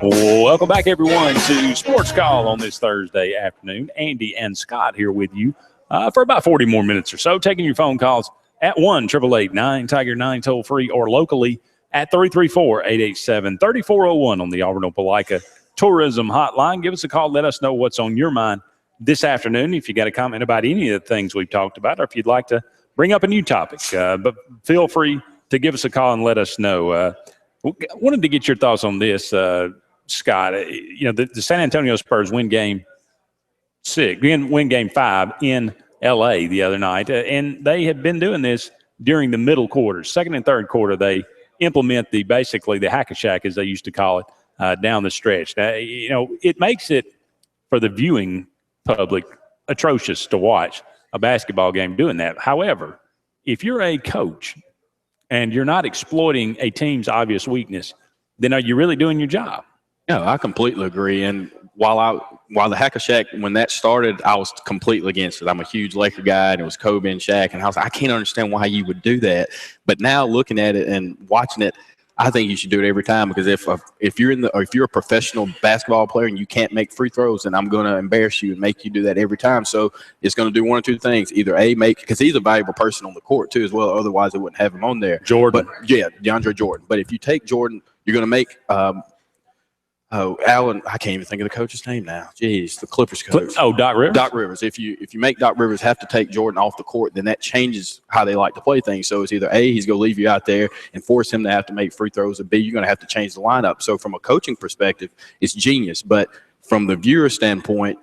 Welcome back, everyone, to Sports Call on this Thursday afternoon. Andy and Scott here with you for about 40 more minutes or so, taking your phone calls at 1-888-9-TIGER-9 toll-free or locally at 334-887-3401 on the Auburn Opelika Tourism Hotline. Give us a call. Let us know what's on your mind this afternoon. If you got a comment about any of the things we've talked about or if you'd like to bring up a new topic, but feel free to give us a call and let us know. Wanted to get your thoughts on this, Scott. The San Antonio Spurs win game 5 in L.A. the other night, and they have been doing this during the middle quarters. Second and third quarter, they implement basically the hack-a-shack, as they used to call it, down the stretch. Now, it makes it, for the viewing public, atrocious to watch a basketball game doing that. However, if you're a coach and you're not exploiting a team's obvious weakness, then are you really doing your job? No, I completely agree. And while the hack-a-shack, when that started, I was completely against it. I'm a huge Laker guy, and it was Kobe and Shaq, and I was like, I can't understand why you would do that. But now looking at it and watching it, I think you should do it every time, because if you're a professional basketball player and you can't make free throws, then I'm going to embarrass you and make you do that every time. So it's going to do one or two things: either because he's a valuable person on the court too as well. Otherwise, they wouldn't have him on there. Jordan, DeAndre Jordan. But if you take Jordan, you're going to make Allen, I can't even think of the coach's name now. Jeez, the Clippers coach. Oh, Doc Rivers. Doc Rivers. If you make Doc Rivers have to take Jordan off the court, then that changes how they like to play things. So it's either A, he's going to leave you out there and force him to have to make free throws, or B, you're going to have to change the lineup. So from a coaching perspective, it's genius. But from the viewer standpoint,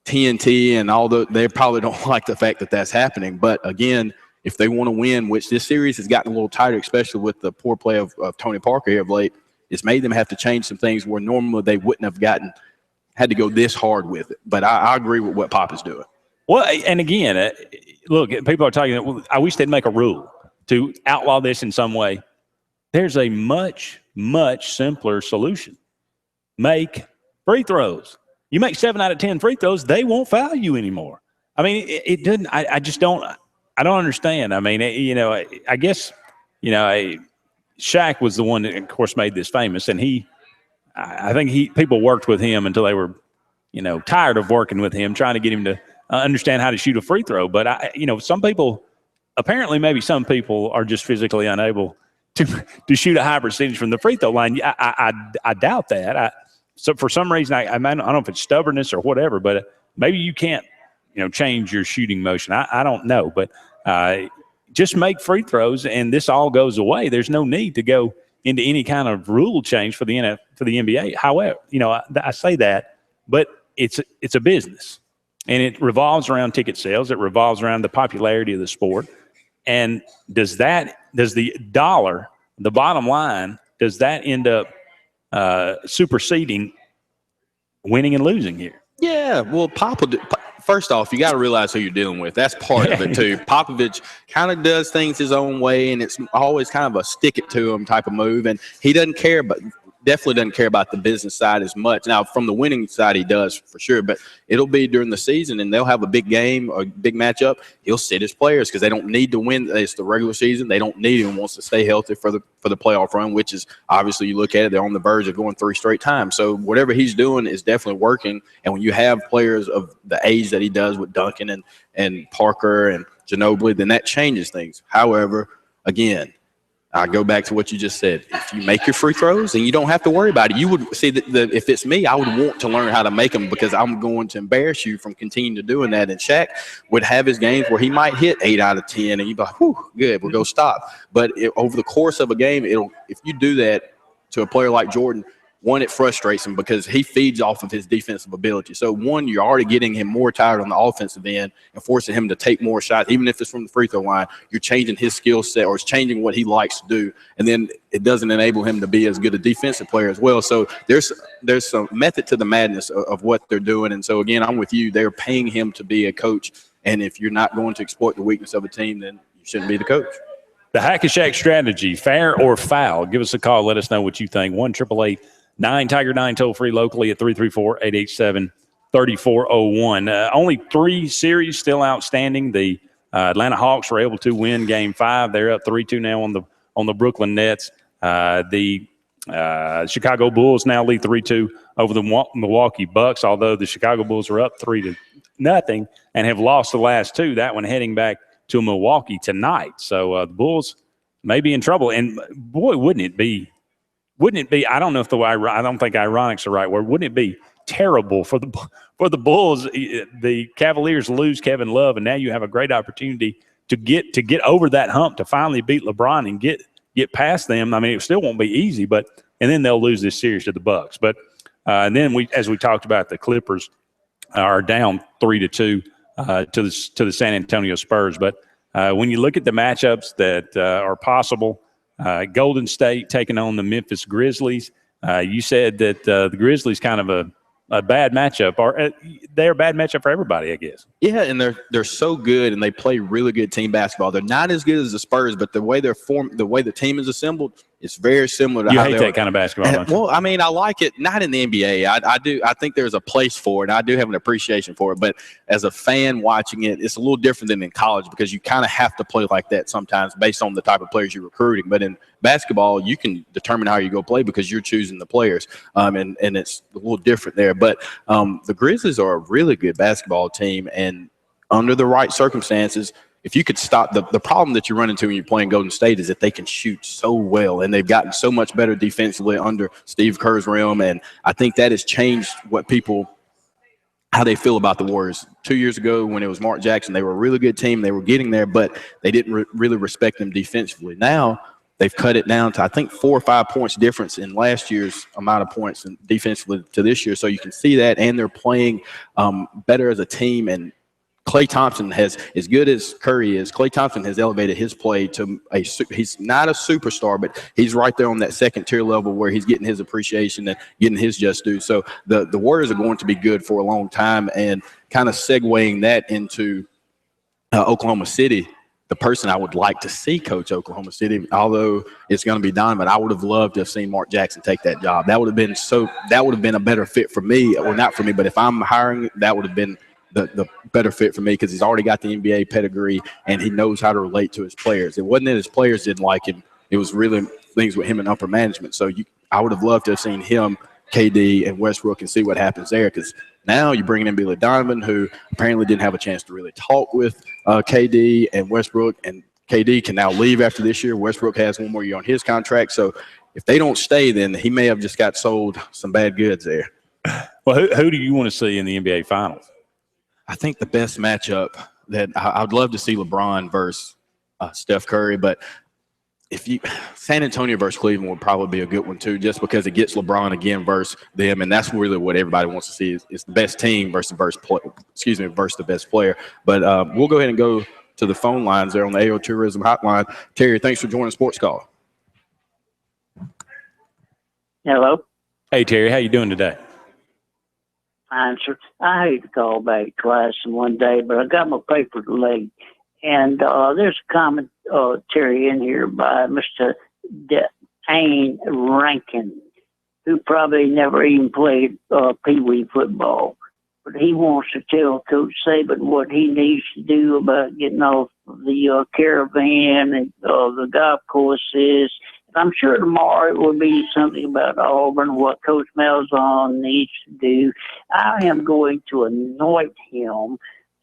TNT and they probably don't like the fact that that's happening. But again, if they want to win, which this series has gotten a little tighter, especially with the poor play of Tony Parker here of late, it's made them have to change some things where normally they wouldn't have had to go this hard with it. But I agree with what Pop is doing. Well, and again, look, people are talking, well, I wish they'd make a rule to outlaw this in some way. There's a much, much simpler solution. Make free throws. You make 7 out of 10 free throws, they won't foul you anymore. I mean, it doesn't. I just don't. I don't understand. I mean, I guess, Shaq was the one that, of course, made this famous, and I think people worked with him until they were, tired of working with him, trying to get him to understand how to shoot a free throw. But some people, maybe some people are just physically unable to shoot a high percentage from the free throw line. I doubt that. So for some reason, I don't know if it's stubbornness or whatever, but maybe you can't, change your shooting motion. I don't know, but just make free throws and this all goes away. There's no need to go into any kind of rule change for the NBA. However, I say that, but it's a business, and it revolves around ticket sales. It revolves around the popularity of the sport. And does the dollar, the bottom line, does that end up superseding winning and losing here? Yeah, well, first off, you got to realize who you're dealing with. That's part of it, too. Popovich kind of does things his own way, and it's always kind of a stick-it-to-him type of move, and he definitely doesn't care about the business side as much. Now, from the winning side, he does for sure, but it'll be during the season, and they'll have a big game or a big matchup. He'll sit his players because they don't need to win. It's the regular season. They don't need him. Wants to stay healthy for the playoff run, which is obviously, you look at it, they're on the verge of going 3 straight times. So whatever he's doing is definitely working. And when you have players of the age that he does with Duncan and Parker and Ginobili, then that changes things. However, again, I go back to what you just said. If you make your free throws, then you don't have to worry about it. You would see that if it's me, I would want to learn how to make them because I'm going to embarrass you from continuing to doing that. And Shaq would have his games where he might hit 8 out of 10, and you'd be like, "Whew, good, we'll go stop." But over the course of a game, if you do that to a player like Jordan, one, it frustrates him because he feeds off of his defensive ability. So, one, you're already getting him more tired on the offensive end and forcing him to take more shots, even if it's from the free throw line. You're changing his skill set, or it's changing what he likes to do, and then it doesn't enable him to be as good a defensive player as well. So there's some method to the madness of what they're doing. And so, again, I'm with you. They're paying him to be a coach, and if you're not going to exploit the weakness of a team, then you shouldn't be the coach. The Hack and Shack strategy, fair or foul? Give us a call. Let us know what you think. 1-888-9-TIGER-9, toll free locally at 334-887-3401. Only 3 series still outstanding. The Atlanta Hawks were able to win Game 5. They're up 3-2 now on the Brooklyn Nets. The Chicago Bulls now lead 3-2 over the Milwaukee Bucks, although the Chicago Bulls are up 3-0 and have lost the last 2. That one heading back to Milwaukee tonight. So the Bulls may be in trouble. And boy, wouldn't it be? I don't know if I don't think ironic's the right word. Wouldn't it be terrible for the Bulls? The Cavaliers lose Kevin Love, and now you have a great opportunity to get over that hump to finally beat LeBron and get past them. I mean, it still won't be easy, and then they'll lose this series to the Bucks. But and then as we talked about, the Clippers are down 3-2 to the San Antonio Spurs. But when you look at the matchups that are possible, Golden State taking on the Memphis Grizzlies. You said that the Grizzlies kind of a bad matchup, or they're a bad matchup for everybody, I guess. Yeah, and they're so good, and they play really good team basketball. They're not as good as the Spurs, but the way the way the team is assembled, it's very similar to you how hate that kind of basketball, don't you? Well, I mean, I like it. Not in the NBA. I do. I think there's a place for it, and I do have an appreciation for it. But as a fan watching it, it's a little different than in college because you kind of have to play like that sometimes based on the type of players you're recruiting. But in basketball, you can determine how you go play because you're choosing the players, and it's a little different there. But the Grizzlies are a really good basketball team, and under the right circumstances, if you could stop the problem that you run into when you're playing Golden State is that they can shoot so well, and they've gotten so much better defensively under Steve Kerr's realm, and I think that has changed how they feel about the Warriors. 2 years ago when it was Mark Jackson, they were a really good team. They were getting there, but they didn't really respect them defensively. Now they've cut it down to, I think, 4 or 5 points difference in last year's amount of points and defensively to this year. So you can see that, and they're playing better as a team. And Klay Thompson has, as good as Curry is, Klay Thompson has elevated his play to he's not a superstar, but he's right there on that second tier level where he's getting his appreciation and getting his just due. So the Warriors are going to be good for a long time. And kind of segueing that into Oklahoma City, the person I would like to see coach Oklahoma City, although it's going to be Donovan, I would have loved to have seen Mark Jackson take that job. That would have been a better fit for me, or not for me, but if I'm hiring, that would have been the better fit for me because he's already got the NBA pedigree and he knows how to relate to his players. It wasn't that his players didn't like him. It was really things with him and upper management. So I would have loved to have seen him, KD, and Westbrook and see what happens there, because now you're bringing in Billy Donovan, who apparently didn't have a chance to really talk with KD and Westbrook, and KD can now leave after this year. Westbrook has 1 more year on his contract. So if they don't stay, then he may have just got sold some bad goods there. Well, who do you want to see in the NBA Finals? I think the best matchup that I would love to see LeBron versus Steph Curry, but San Antonio versus Cleveland would probably be a good one too, just because it gets LeBron again versus them, and that's really what everybody wants to see is the best team versus the best player. But we'll go ahead and go to the phone lines there on the AO Tourism Hotline. Terry, thanks for joining Sportscall. Hello. Hey Terry, how you doing today? Fine, sir. I hate to call back twice in one day, but I got my paper late. And there's a commentary in here by Mr. Dane Rankin, who probably never even played Pee-wee football. But he wants to tell Coach Saban what he needs to do about getting off the caravan and the golf courses. I'm sure tomorrow it will be something about Auburn, what Coach Malzahn needs to do. I am going to anoint him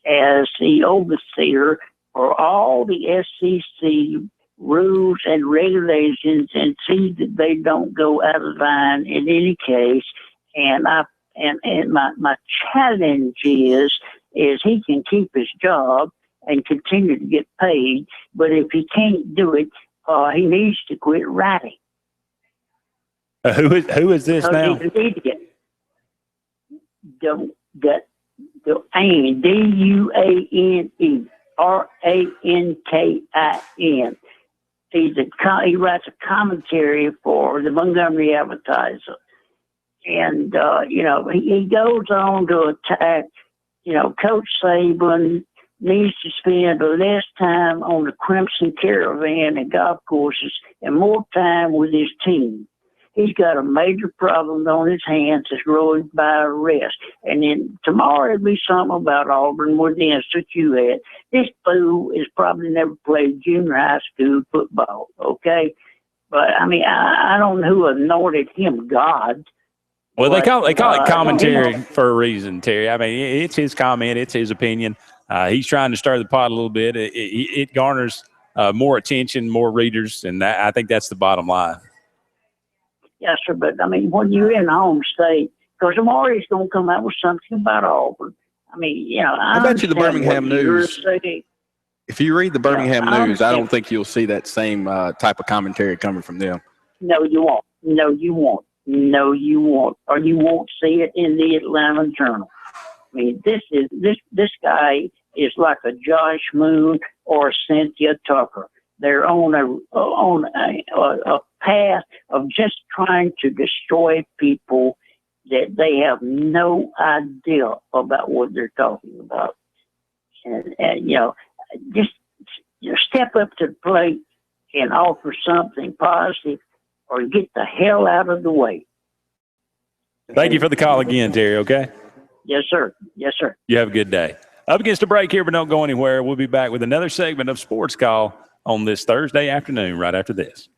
as the overseer for all the SEC rules and regulations and see that they don't go out of line in any case. And my challenge is he can keep his job and continue to get paid, but if he can't do it, he needs to quit writing. Who is this now? He's an idiot. Duane, Duane, Rankin. He writes a commentary for the Montgomery Advertiser. And, he goes on to attack, Coach Saban needs to spend less time on the Crimson Caravan and golf courses and more time with his team. He's got a major problem on his hands that's growing by arrest. And then tomorrow it'll be something about Auburn with the institute you had. This fool has probably never played junior high school football, okay? But, I don't know who anointed him God. Well, they call it commentary for a reason, Terry. It's his comment. It's his opinion. He's trying to stir the pot a little bit. It garners more attention, more readers, and I think that's the bottom line. Yes, sir. But, when you're in home state, because tomorrow he's going to come out with something about Auburn. I bet you the Birmingham News, if you read the Birmingham News, I don't think you'll see that same type of commentary coming from them. No, you won't. No, you won't. No, you won't. Or you won't see it in the Atlanta Journal. This guy is like a Josh Moon or Cynthia Tucker. They're on a path of just trying to destroy people that they have no idea about what they're talking about. And just step up to the plate and offer something positive or get the hell out of the way. Thank you for the call again, Terry, okay? Yes, sir. Yes, sir. You have a good day. Up against a break here, but don't go anywhere. We'll be back with another segment of Sports Call on this Thursday afternoon right after this.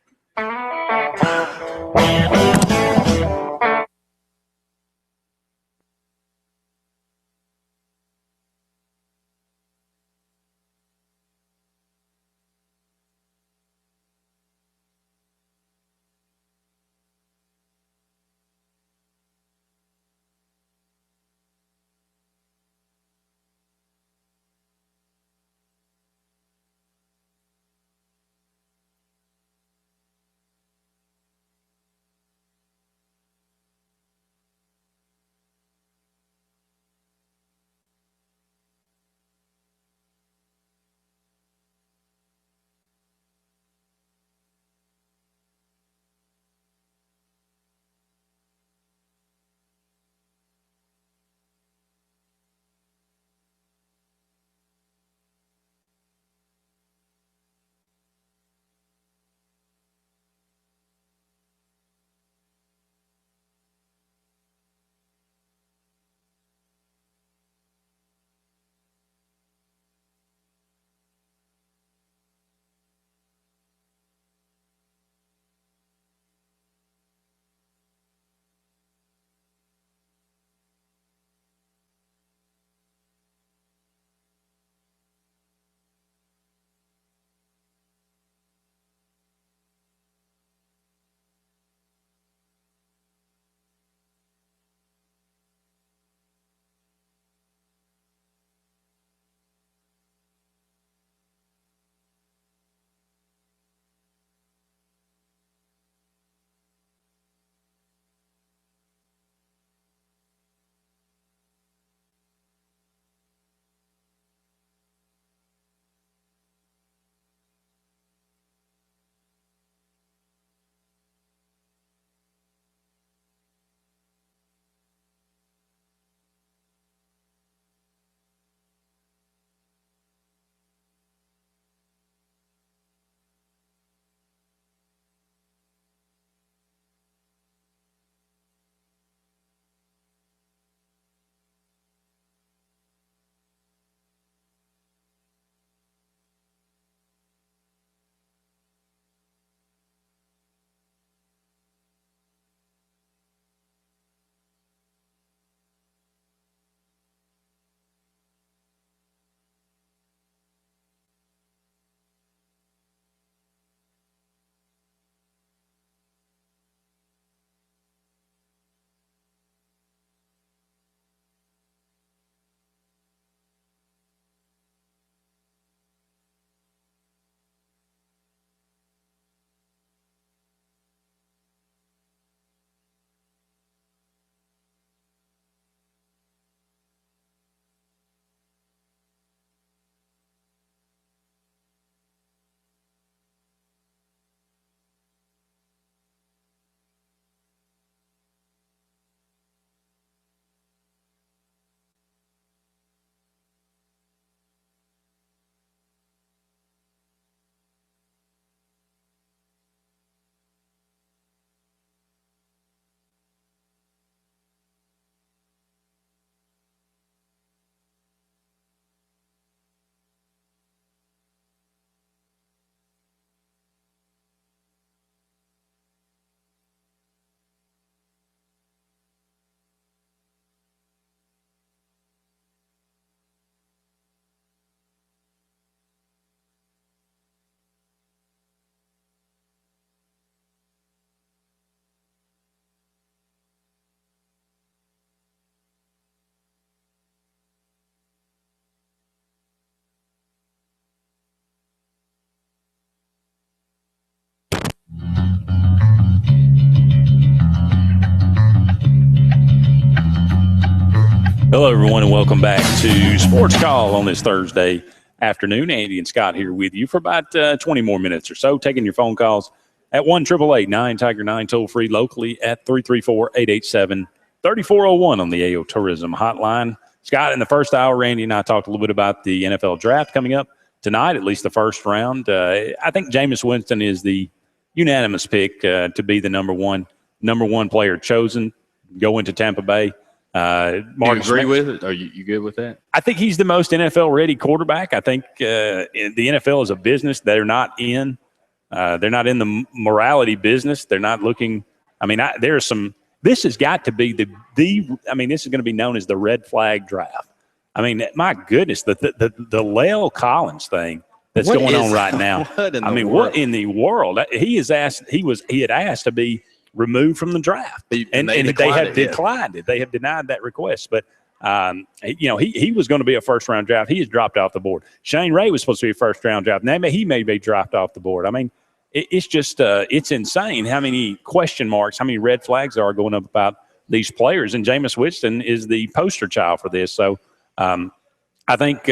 Hello, everyone, and welcome back to Sports Call on this Thursday afternoon. Andy and Scott here with you for about 20 more minutes or so, taking your phone calls at 1-888-9-TIGER-9, toll free locally at 334-887-3401 on the AO Tourism Hotline. Scott, in the first hour, Randy and I talked a little bit about the NFL draft coming up tonight, at least the first round. I think Jameis Winston is the unanimous pick to be the number one player chosen, go into Tampa Bay. Do you agree with it? Are you good with that? I think he's the most NFL-ready quarterback. I think the NFL is a business they're not in. They're not in the morality business. They're not looking. I mean, there's some. This has got to be the. I mean, this is going to be known as the red flag draft. I mean, my goodness, the La'el Collins thing that's going on right now. What in the world? He had asked to be removed from the draft, and they have declined it. They have denied that request. But he was going to be a first round draft. He has dropped off the board. Shane Ray was supposed to be a first round draft. Now he may be dropped off the board. I mean, it's just it's insane how many question marks, how many red flags are going up about these players. And Jameis Winston is the poster child for this. So I think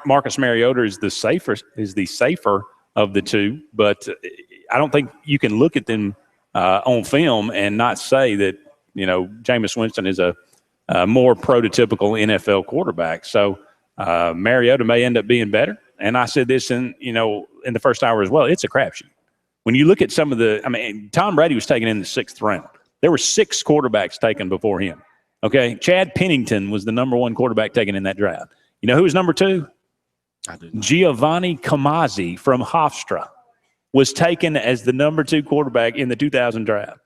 Marcus Mariota is the safer of the two. But I don't think you can look at them on film and not say that, Jameis Winston is a more prototypical NFL quarterback. So Mariota may end up being better. And I said this in the first hour as well. It's a crapshoot. When you look at some of Tom Brady was taken in the 6th round. There were 6 quarterbacks taken before him. Okay. Chad Pennington was the number 1 quarterback taken in that draft. You know who was number 2? I didn't. Giovanni Camazzi from Hofstra was taken as the number 2 quarterback in the 2000 draft.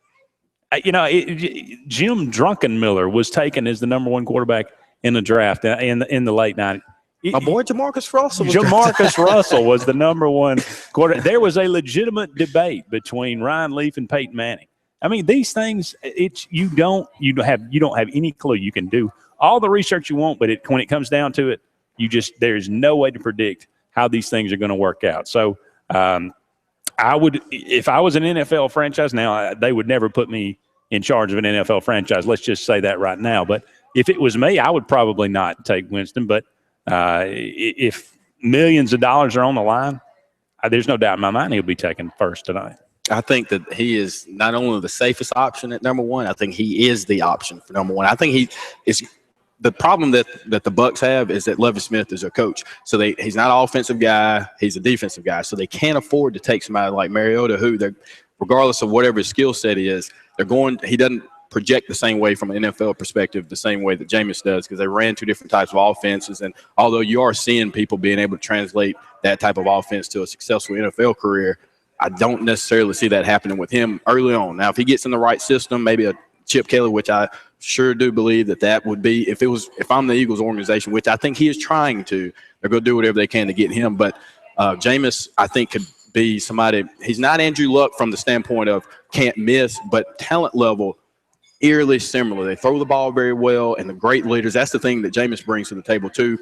Jim Druckenmiller was taken as the number 1 quarterback in the draft in the late 90s. My boy Jamarcus Russell. Russell was the number 1 quarterback. There was a legitimate debate between Ryan Leaf and Peyton Manning. I mean, these things, you don't have any clue. You can do all the research you want, but when it comes down to it, there's no way to predict how these things are going to work out. So, I would, if I was an NFL franchise now, they would never put me in charge of an NFL franchise. Let's just say that right now. But if it was me, I would probably not take Winston. But if millions of dollars are on the line, there's no doubt in my mind he'll be taken first tonight. I think that he is not only the safest option at number 1, I think he is the option for number 1. I think he is. The problem that the Bucs have is that Lovie Smith is their coach. So he's not an offensive guy. He's a defensive guy. So they can't afford to take somebody like Mariota, who, regardless of whatever his skill set is, he doesn't project the same way from an NFL perspective, the same way that Jameis does, because they ran 2 different types of offenses. And although you are seeing people being able to translate that type of offense to a successful NFL career, I don't necessarily see that happening with him early on. Now, if he gets in the right system, maybe a Chip Kelly, which I sure do believe that would be, if I'm the Eagles organization, which I think he is trying to, they're going to do whatever they can to get him. But Jameis, I think, could be somebody. He's not Andrew Luck from the standpoint of can't miss, but talent level, eerily similar. They throw the ball very well, and the great leaders. That's the thing that Jameis brings to the table too.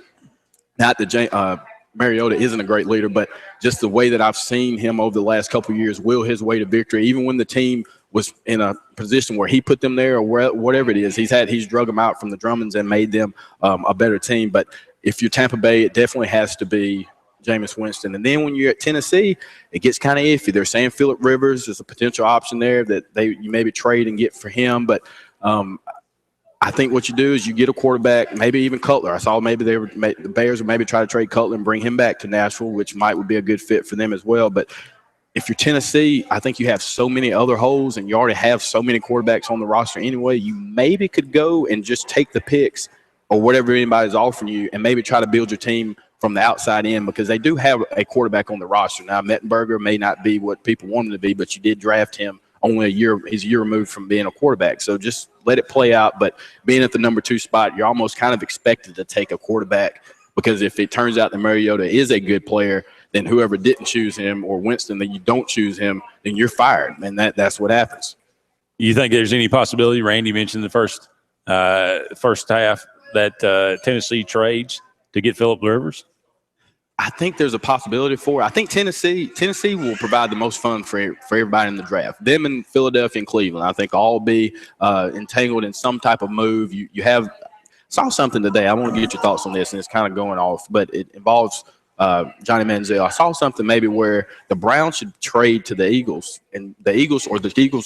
Not that Mariota isn't a great leader, but just the way that I've seen him over the last couple of years will his way to victory, even when the team was in a position where he put them there or whatever it is. He's drug them out from the Drummonds and made them a better team. But if you're Tampa Bay, it definitely has to be Jameis Winston. And then when you're at Tennessee, it gets kind of iffy. They're saying Phillip Rivers is a potential option there that you maybe trade and get for him. But I think what you do is you get a quarterback, maybe even Cutler. I saw maybe the Bears would maybe try to trade Cutler and bring him back to Nashville, which would be a good fit for them as well. But if you're Tennessee, I think you have so many other holes and you already have so many quarterbacks on the roster anyway, you maybe could go and just take the picks or whatever anybody's offering you and maybe try to build your team from the outside in, because they do have a quarterback on the roster. Now, Mettenberger may not be what people want him to be, but you did draft him only he's a year removed from being a quarterback. So just let it play out. But being at the number 2 spot, you're almost kind of expected to take a quarterback, because if it turns out that Mariota is a good player, then whoever didn't choose him, or Winston, that you don't choose him, then you're fired. And that's what happens. You think there's any possibility? Randy mentioned the first half that Tennessee trades to get Phillip Rivers. I think there's a possibility for it. I think Tennessee will provide the most fun for everybody in the draft. Them and Philadelphia and Cleveland, I think, all be entangled in some type of move. You have saw something today. I want to get your thoughts on this, and it's kind of going off, but it involves Johnny Manziel. I saw something maybe where the Browns should trade to the Eagles, and the Eagles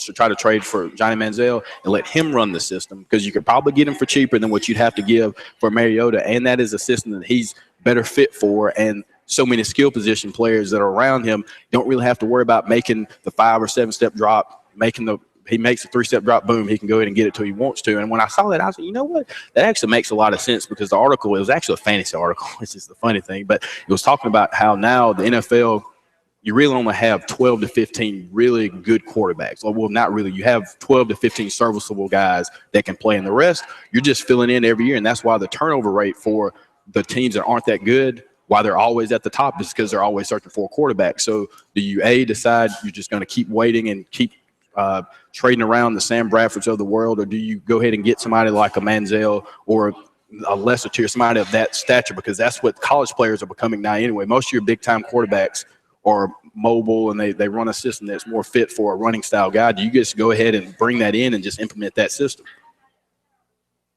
should try to trade for Johnny Manziel and let him run the system, because you could probably get him for cheaper than what you'd have to give for Mariota, and that is a system that he's better fit for. And so many skill position players that are around him don't really have to worry about making the 5 or 7 step drop, he makes a 3-step drop, boom, he can go ahead and get it till he wants to. And when I saw that, I was like, you know what? That actually makes a lot of sense, because the article, it was actually a fantasy article, which is the funny thing, but it was talking about how now the NFL, you really only have 12 to 15 really good quarterbacks. Well, not really. You have 12 to 15 serviceable guys that can play, and the rest, you're just filling in every year. And that's why the turnover rate for the teams that aren't that good, why they're always at the top, is because they're always searching for a quarterback. So do you decide you're just going to keep waiting and keep trading around the Sam Bradfords of the world, or do you go ahead and get somebody like a Manziel or a lesser tier, somebody of that stature, because that's what college players are becoming now anyway. Most of your big-time quarterbacks are mobile, and they run a system that's more fit for a running style guy. Do you just go ahead and bring that in and just implement that system?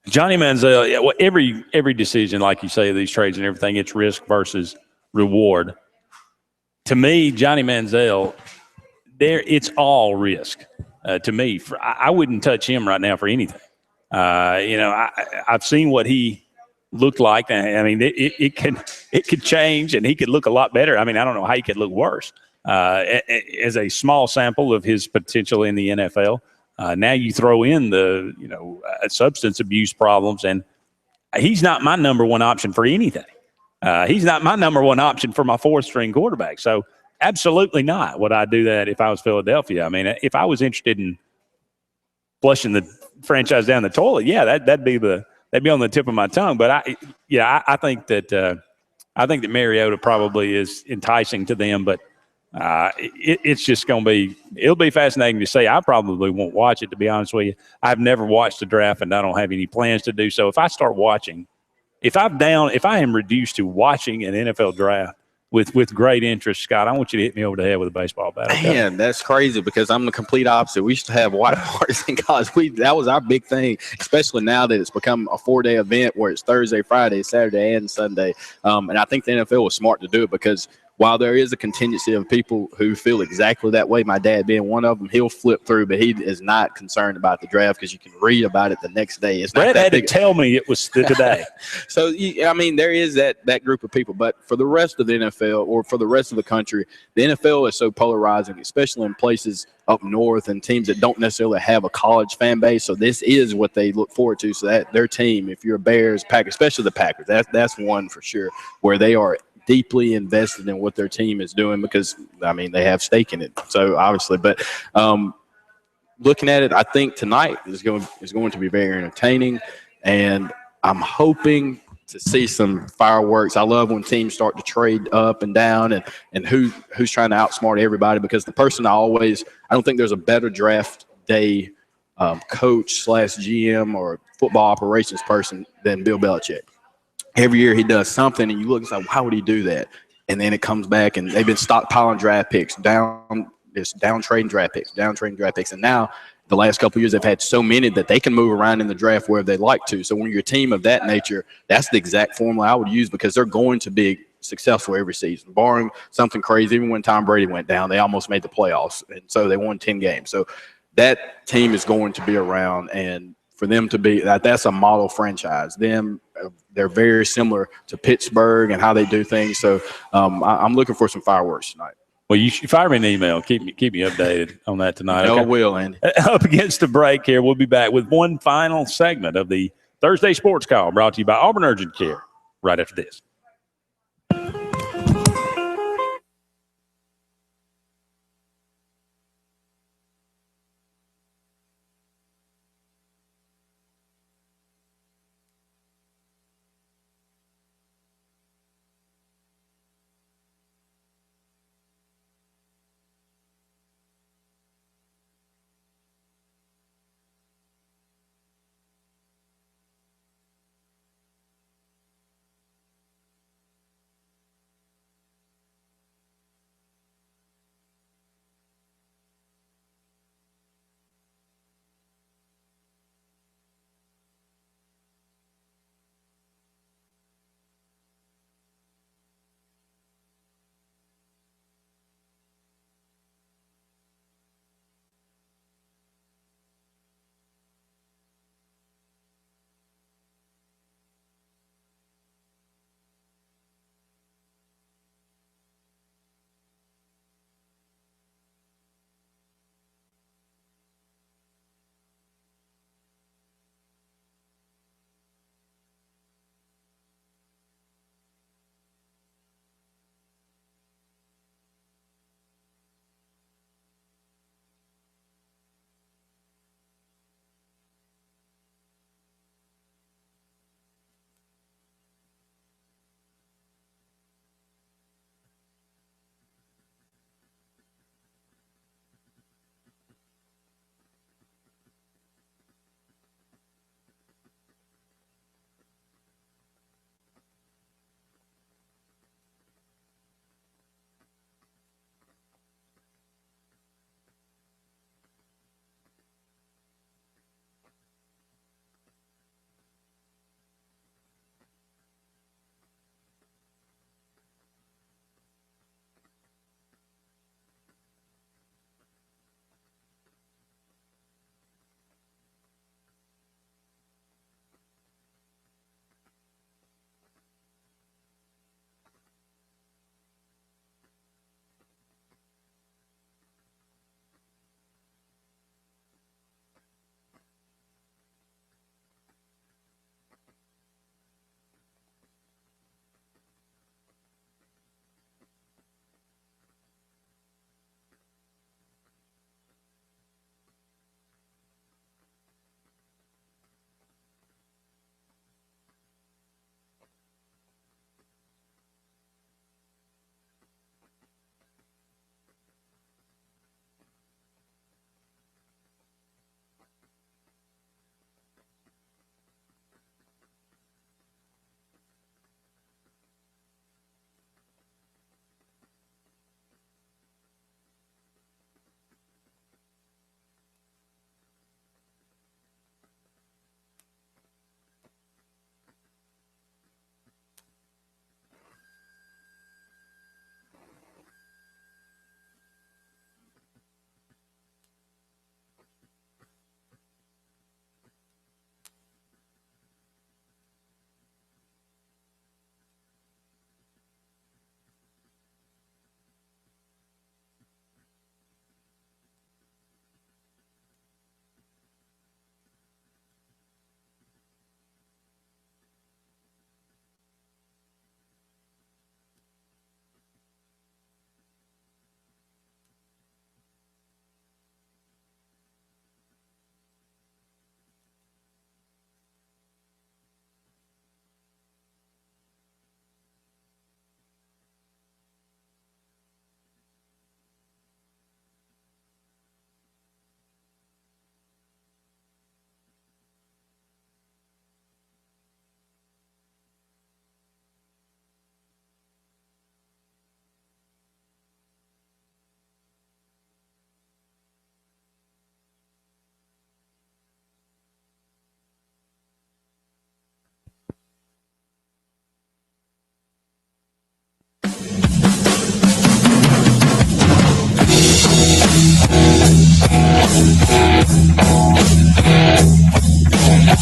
Johnny Manziel, yeah, well, every decision, like you say, these trades and everything, it's risk versus reward. To me, Johnny Manziel, it's all risk. To me, I wouldn't touch him right now for anything. I've seen what he looked like. I mean, it could change, and he could look a lot better. I mean, I don't know how he could look worse. As a small sample of his potential in the NFL, now you throw in the substance abuse problems, and he's not my number one option for anything. He's not my number one option for my 4th-string quarterback. So absolutely not would I do that if I was Philadelphia. I mean, if I was interested in flushing the franchise down the toilet, yeah, that'd be on the tip of my tongue. But I think that Mariota probably is enticing to them. But it's just it'll be fascinating to see. I probably won't watch it, to be honest with you. I've never watched the draft, and I don't have any plans to do so. If I start watching, if I am reduced to watching an NFL draft with great interest, Scott, I want you to hit me over the head with a baseball bat. Okay? Man, that's crazy, because I'm the complete opposite. We used to have watch parties in college. That was our big thing, especially now that it's become a 4-day event where it's Thursday, Friday, Saturday, and Sunday. And I think the NFL was smart to do it, because while there is a contingency of people who feel exactly that way, my dad being one of them, he'll flip through, but he is not concerned about the draft, because you can read about it the next day. It's not Brett had to tell me it was today. So, I mean, there is that group of people. But for the rest of the NFL, or for the rest of the country, the NFL is so polarizing, especially in places up north and teams that don't necessarily have a college fan base. So this is what they look forward to. So that their team, if you're a Bears, Packers, especially the Packers, that's one for sure, where they are deeply invested in what their team is doing, because I mean they have stake in it. So obviously, but looking at it, I think tonight is going to be very entertaining, and I'm hoping to see some fireworks. I love when teams start to trade up and down, and who's trying to outsmart everybody, because the person I don't think there's a better draft day coach / GM or football operations person than Bill Belichick. Every year he does something, and you look and say, how would he do that? And then it comes back, and they've been stockpiling draft picks, down trading draft picks. And now the last couple of years they've had so many that they can move around in the draft wherever they like to. So when you're a team of that nature, that's the exact formula I would use, because they're going to be successful every season, barring something crazy. Even when Tom Brady went down, they almost made the playoffs, and so they won 10 games. So that team is going to be around, and for them to be that's a model franchise. They're very similar to Pittsburgh and how they do things. So I'm looking for some fireworks tonight. Well, you should fire me an email. Keep me updated on that tonight. No, okay? I will, Andy. Up against the break here, we'll be back with one final segment of the Thursday Sports Call, brought to you by Auburn Urgent Care, right after this.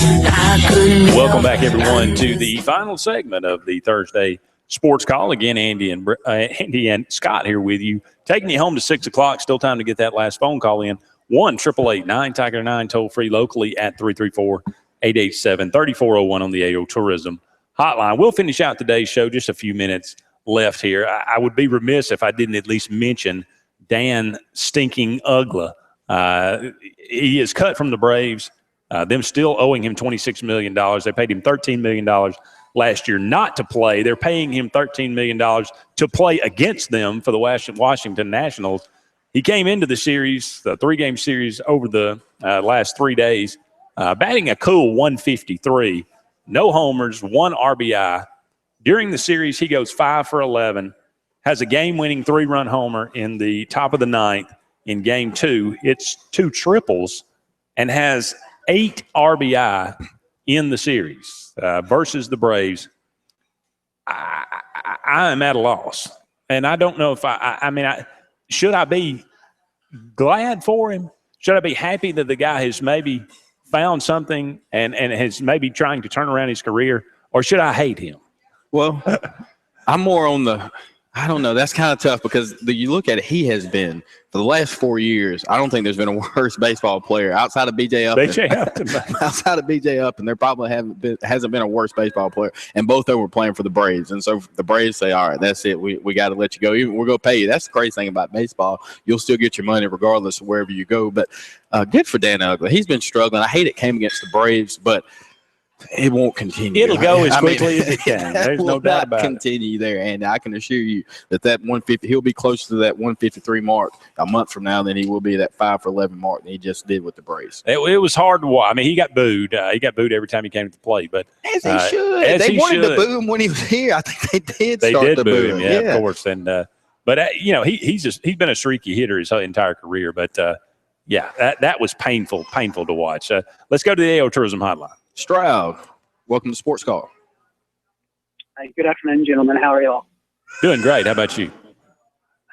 Welcome back, everyone, to the final segment of the Thursday Sports Call. Again, Andy and Scott here with you, taking you home to 6 o'clock. Still time to get that last phone call in. 1-888-9-TIGER-9, toll free locally at 334-887-3401 on the AO Tourism Hotline. We'll finish out today's show. Just a few minutes left here. I would be remiss if I didn't at least mention Dan Stinking Ugla. He is cut from the Braves. Them still owing him $26 million. They paid him $13 million last year not to play. They're paying him $13 million to play against them for the Washington Nationals. He came into the series, the 3-game series, over the last 3 days, batting a cool 153. No homers, 1 RBI. During the series, he goes 5 for 11, has a game-winning 3-run homer in the top of the 9th. In Game 2, it's 2 triples and has 8 RBI in the series versus the Braves. I am at a loss, and I don't know if should I be glad for him? Should I be happy that the guy has maybe found something and has maybe trying to turn around his career, or should I hate him? Well, I'm more on the – I don't know. That's kind of tough because you look at it, he has been, for the last 4 years, I don't think there's been a worse baseball player outside of B.J. Upton. Outside of B.J. Upton, there probably hasn't been a worse baseball player, and both of them were playing for the Braves. And so the Braves say, all right, that's it. We got to let you go. We're going to pay you. That's the crazy thing about baseball. You'll still get your money regardless of wherever you go. But good for Dan Ugla. He's been struggling. I hate it came against the Braves, but it won't continue. It'll go as quickly as it can. There's no doubt about it. Continue there, and I can assure you that 150, he'll be closer to that 153 mark a month from now than he will be that 5 for 11 mark that he just did with the Braves. It was hard to watch. I mean, he got booed. He got booed every time he came to the plate, but as he should. They wanted to boo him when he was here. I think they did. They did boo him. Yeah, of course. And he's been a streaky hitter his entire career. But that was painful to watch. Let's go to the AO Tourism Hotline. Stroud, welcome to Sports Call. Hey, good afternoon, gentlemen. How are y'all? Doing great. How about you?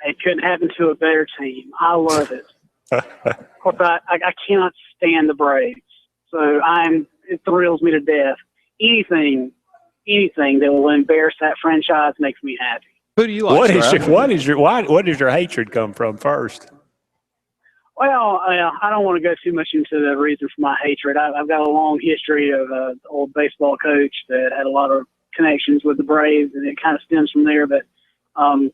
It couldn't happen to a better team. I love it. Of course, I cannot stand the Braves, so it thrills me to death. Anything that will embarrass that franchise makes me happy. Who do you like? What does your hatred come from first? Well, I don't want to go too much into the reason for my hatred. I've got a long history of an old baseball coach that had a lot of connections with the Braves, and it kind of stems from there. But I'm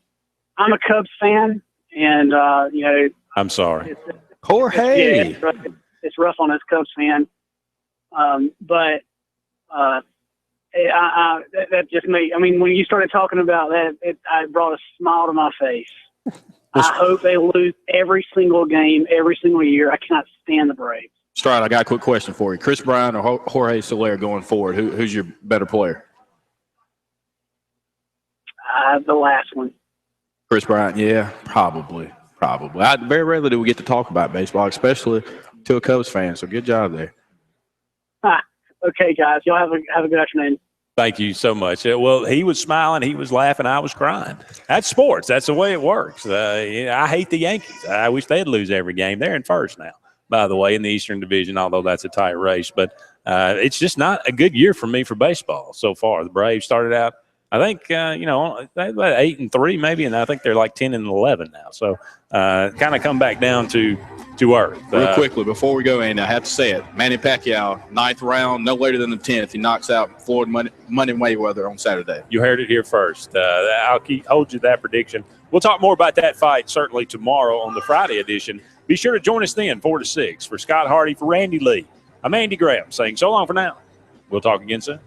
a Cubs fan, and I'm sorry, Jorge. Yeah, it's rough on us Cubs fan, but that just made. I mean, when you started talking about that, it brought a smile to my face. I hope they lose every single game, every single year. I cannot stand the Braves. Stroud, I got a quick question for you. Chris Bryant or Jorge Soler going forward? Who's your better player? The last one. Chris Bryant, yeah, probably. Very rarely do we get to talk about baseball, especially to a Cubs fan, so good job there. Okay, guys. Y'all have a good afternoon. Thank you so much. Well, he was smiling, he was laughing, I was crying. That's sports. That's the way it works. I hate the Yankees. I wish they'd lose every game. They're in first now, by the way, in the Eastern Division, although that's a tight race. But it's just not a good year for me for baseball so far. The Braves started out, I think, they're about 8-3 maybe, and I think they're like 10-11 now. So kind of come back down to earth. Real quickly, before we go, Andy, I have to say it. Manny Pacquiao, 9th round, no later than the 10th. He knocks out Floyd Money Mayweather on Saturday. You heard it here first. I'll hold you to that prediction. We'll talk more about that fight certainly tomorrow on the Friday edition. Be sure to join us then, 4 to 6. For Scott Hardy, for Randy Lee, I'm Andy Graham saying so long for now. We'll talk again soon.